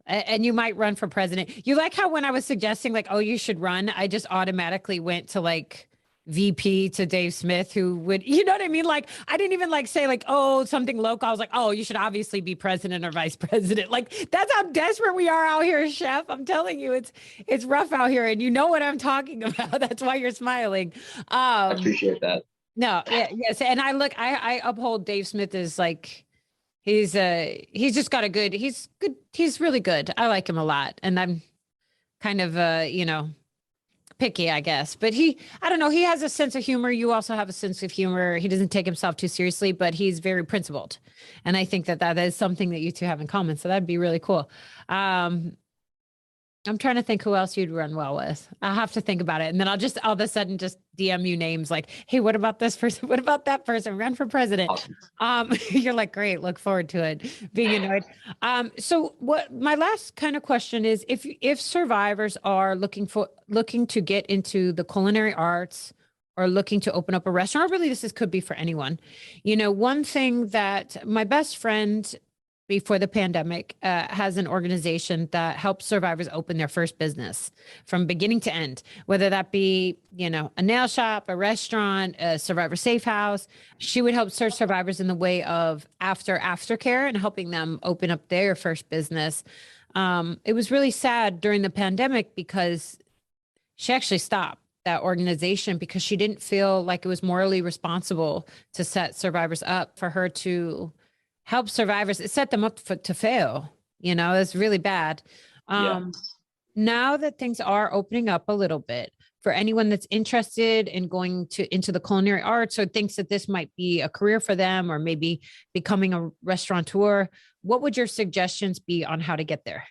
And you might run for president. You like how when I was suggesting like, oh, you should run, I just automatically went to like VP to Dave Smith, who would, you know what I mean? Like, I didn't even like say like, oh, something local. I was like, oh, you should obviously be president or vice president. Like, that's how desperate we are out here, Chef. I'm telling you, it's rough out here, and you know what I'm talking about. That's why you're smiling. I appreciate that. No, yes. And I uphold Dave Smith as like, he's just got he's good. He's really good. I like him a lot. And I'm kind of, picky, I guess. But I don't know, he has a sense of humor. You also have a sense of humor. He doesn't take himself too seriously, but he's very principled. And I think that that is something that you two have in common. So that'd be really cool. I'm trying to think who else you'd run well with. I'll have to think about it. And then I'll just all of a sudden just DM you names like, hey, what about this person? What about that person? Run for president. Awesome. You're like, great, look forward to it, being annoyed. So what my last kind of question is if survivors are looking to get into the culinary arts or looking to open up a restaurant, or really could be for anyone. One thing that my best friend before the pandemic has an organization that helps survivors open their first business from beginning to end, whether that be, a nail shop, a restaurant, a survivor safe house. She would help serve survivors in the way of aftercare and helping them open up their first business. It was really sad during the pandemic because she actually stopped that organization because she didn't feel like it was morally responsible to set survivors up for her to help survivors. It set them up to fail. It's really bad. Now that things are opening up a little bit for anyone that's interested in going into the culinary arts or thinks that this might be a career for them or maybe becoming a restaurateur, what would your suggestions be on how to get there?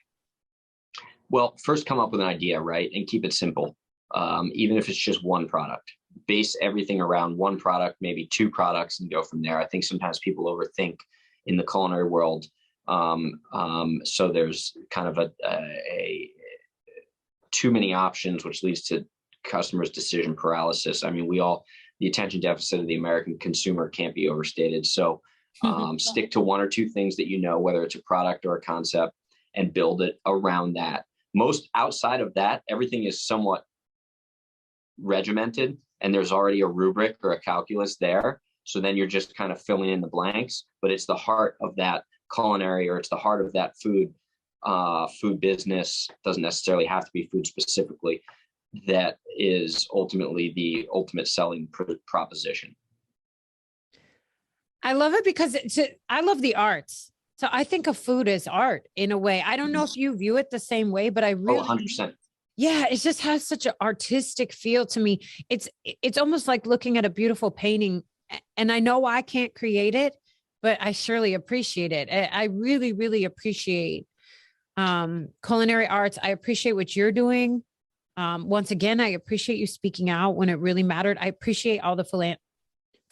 Well, first come up with an idea, right? And keep it simple. Even if it's just one product, base everything around one product, maybe two products, and go from there. I think sometimes people overthink in the culinary world. So there's kind of a too many options, which leads to customers' decision paralysis. I mean, the attention deficit of the American consumer can't be overstated. So stick to one or two things that whether it's a product or a concept, and build it around that. Most outside of that, everything is somewhat regimented, and there's already a rubric or a calculus there. So then you're just kind of filling in the blanks, but it's the heart of that culinary, or it's the heart of that food business. Doesn't necessarily have to be food specifically. That is ultimately the ultimate selling proposition. I love it because I love the arts. So I think of food as art in a way. I don't know if you view it the same way, but I really, 100%. Yeah, it just has such an artistic feel to me. It's almost like looking at a beautiful painting. And I know I can't create it, but I surely appreciate it. I really, really appreciate culinary arts. I appreciate what you're doing. Once again, I appreciate you speaking out when it really mattered. I appreciate all the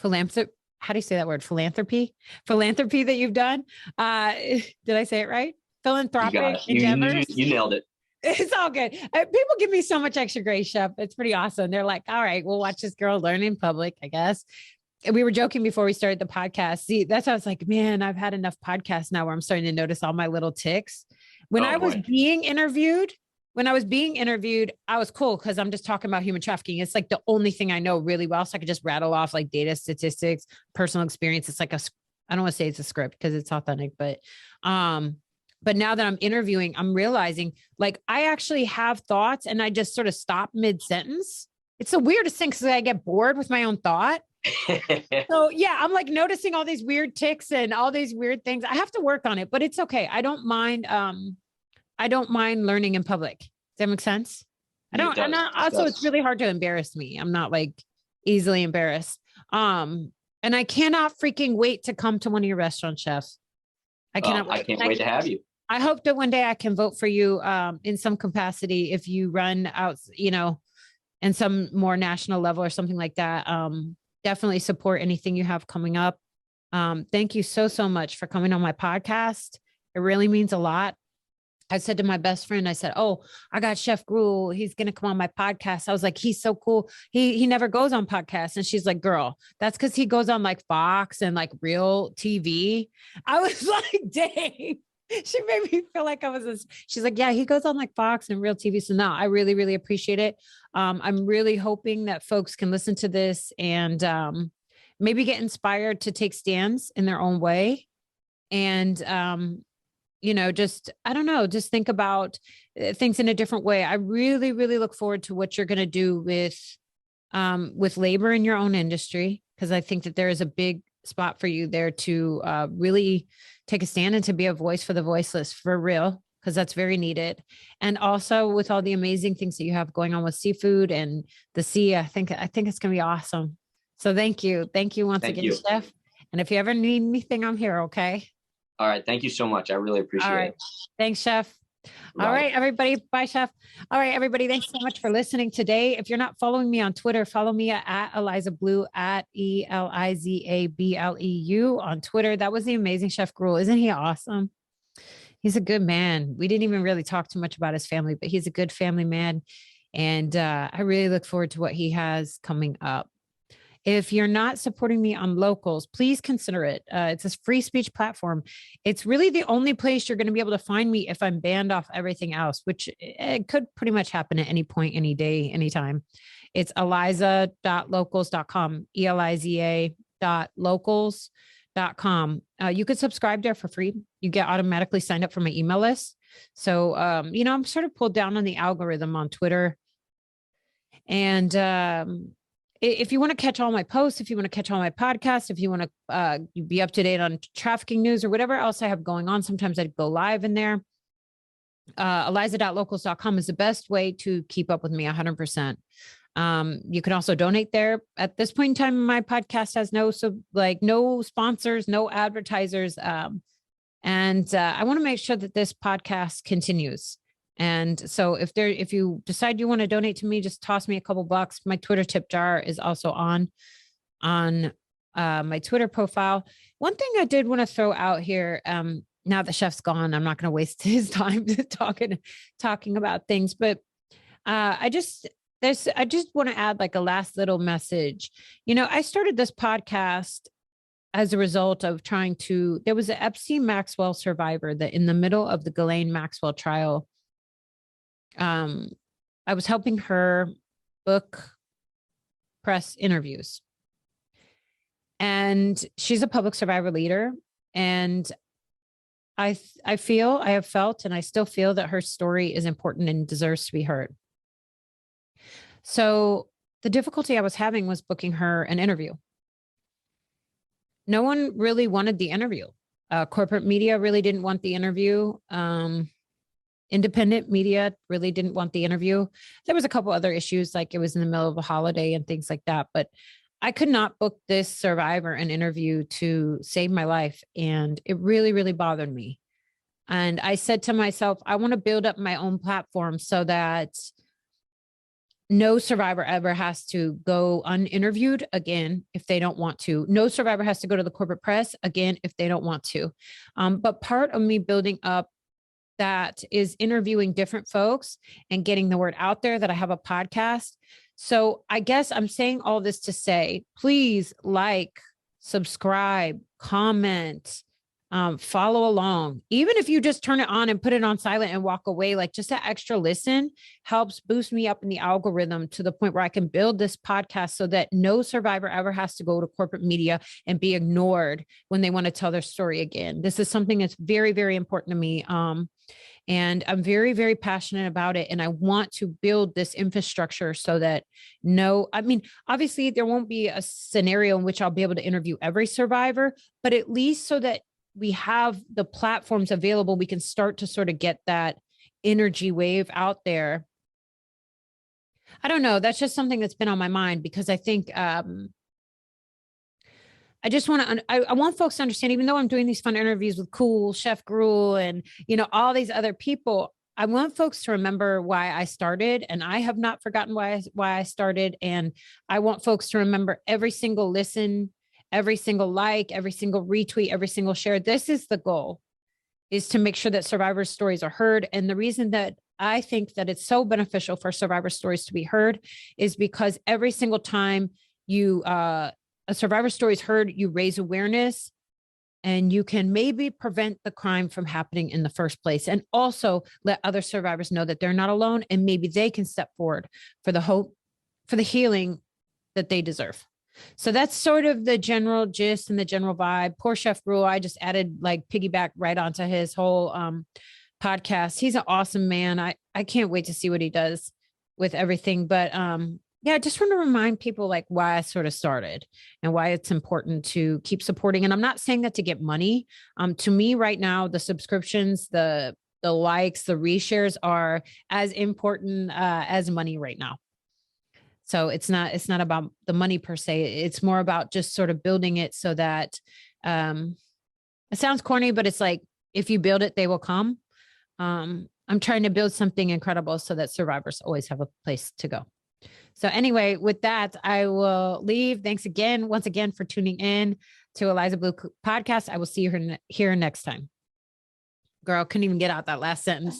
philanthropy. How do you say that word? Philanthropy that you've done. Did I say it right? Philanthropic endeavors. You nailed it. It's all good. People give me so much extra grace, Chef. It's pretty awesome. They're like, all right, we'll watch this girl learn in public, I guess. We were joking before we started the podcast. See, that's how I was like, man, I've had enough podcasts now where I'm starting to notice all my little ticks. When I was being interviewed, I was cool because I'm just talking about human trafficking. It's like the only thing I know really well. So I could just rattle off like data, statistics, personal experience. It's like I don't want to say it's a script because it's authentic, but now that I'm interviewing, I'm realizing like I actually have thoughts and I just sort of stop mid-sentence. It's the weirdest thing because I get bored with my own thought. So yeah, I'm like noticing all these weird ticks and all these weird things. I have to work on it, but it's okay. I don't mind learning in public. Does that make sense? It's really hard to embarrass me. I'm not like easily embarrassed. And I cannot freaking wait to come to one of your restaurants, chefs. I can't wait to have you. I hope that one day I can vote for you in some capacity if you run out, in some more national level or something like that. Definitely support anything you have coming up. Thank you so much for coming on my podcast. It really means a lot. I said to my best friend, I said, oh, I got Chef Gruel. He's going to come on my podcast. I was like, he's so cool. He never goes on podcasts. And she's like, girl, that's because he goes on like Fox and like real TV. I was like, dang. She made me feel like she's like, yeah, he goes on like Fox and real TV. So now I really, really appreciate it. I'm really hoping that folks can listen to this and maybe get inspired to take stands in their own way. And, just think about things in a different way. I really, really look forward to what you're going to do with labor in your own industry, because I think that there is a big spot for you there to really take a stand and to be a voice for the voiceless, for real. because that's very needed. And also with all the amazing things that you have going on with seafood and the sea, I think it's going to be awesome. So thank you. Thank you once again, Chef. And if you ever need anything, I'm here. Okay. All right. Thank you so much. I really appreciate it. Thanks, Chef. All right, everybody. Bye, Chef. All right, everybody. Thanks so much for listening today. If you're not following me on Twitter, follow me at Eliza Bleu, at ELIZABLEU on Twitter. That was the amazing Chef Gruel. Isn't he awesome? He's a good man. We didn't even really talk too much about his family, but he's a good family man. And I really look forward to what he has coming up. If you're not supporting me on Locals, please consider it. It's a free speech platform. It's really the only place you're going to be able to find me if I'm banned off everything else, which it could pretty much happen at any point, any day, anytime. It's eliza.locals.com, eliza.locals.com. You could subscribe there for free. You get automatically signed up for my email list. So, I'm sort of pulled down on the algorithm on Twitter. And if you want to catch all my posts, if you want to catch all my podcasts, if you want to be up to date on trafficking news or whatever else I have going on, sometimes I go live in there. Eliza.locals.com is the best way to keep up with me 100%. You can also donate there. At this point in time, my podcast has no sponsors, no advertisers. And I want to make sure that this podcast continues. And so if you decide you want to donate to me, just toss me a couple bucks. My Twitter tip jar is also on my Twitter profile. One thing I did want to throw out here, now that Chef's gone, I'm not going to waste his time talking about things, but I just want to add like a last little message. I started this podcast as a result of there was an Epstein Maxwell survivor that in the middle of the Ghislaine Maxwell trial, I was helping her book press interviews. And she's a public survivor leader. And I have felt, and I still feel that her story is important and deserves to be heard. So the difficulty I was having was booking her an interview. No one really wanted the interview. Corporate media really didn't want the interview. Independent media really didn't want the interview. There was a couple other issues, like it was in the middle of a holiday and things like that, but I could not book this survivor an interview to save my life. And it really, really bothered me. And I said to myself, I want to build up my own platform so that no survivor ever has to go uninterviewed again if they don't want to. No survivor has to go to the corporate press again if they don't want to. But part of me building up that is interviewing different folks and getting the word out there that I have a podcast. So I guess I'm saying all this to say, please like, subscribe, comment, follow along. Even if you just turn it on and put it on silent and walk away, like just that extra listen helps boost me up in the algorithm to the point where I can build this podcast so that no survivor ever has to go to corporate media and be ignored when they want to tell their story again. This is something that's very, very important to me. And I'm very, very passionate about it. And I want to build this infrastructure so that obviously there won't be a scenario in which I'll be able to interview every survivor, but at least so that we have the platforms available, we can start to sort of get that energy wave out there. I don't know. That's just something that's been on my mind because I think, I want folks to understand, even though I'm doing these fun interviews with cool Chef Gruel and, all these other people, I want folks to remember why I started, and I have not forgotten why I started. And I want folks to remember every single listen, every single like, every single retweet, every single share. This is the goal, is to make sure that survivor stories are heard. And the reason that I think that it's so beneficial for survivor stories to be heard is because every single time a survivor story is heard, you raise awareness and you can maybe prevent the crime from happening in the first place. And also let other survivors know that they're not alone and maybe they can step forward for the hope, for the healing that they deserve. So that's sort of the general gist and the general vibe. Poor Chef Gruel, I just added piggyback right onto his whole podcast. He's an awesome man. I can't wait to see what he does with everything. But I just want to remind people why I sort of started and why it's important to keep supporting. And I'm not saying that to get money. To me right now, the subscriptions, the the likes, the reshares are as important as money right now. So it's not about the money per se. It's more about just sort of building it so that it sounds corny, but it's like, if you build it, they will come. I'm trying to build something incredible so that survivors always have a place to go. So anyway, with that, I will leave. Thanks again, once again, for tuning in to Eliza Bleu podcast. I will see you here next time. Girl, couldn't even get out that last sentence.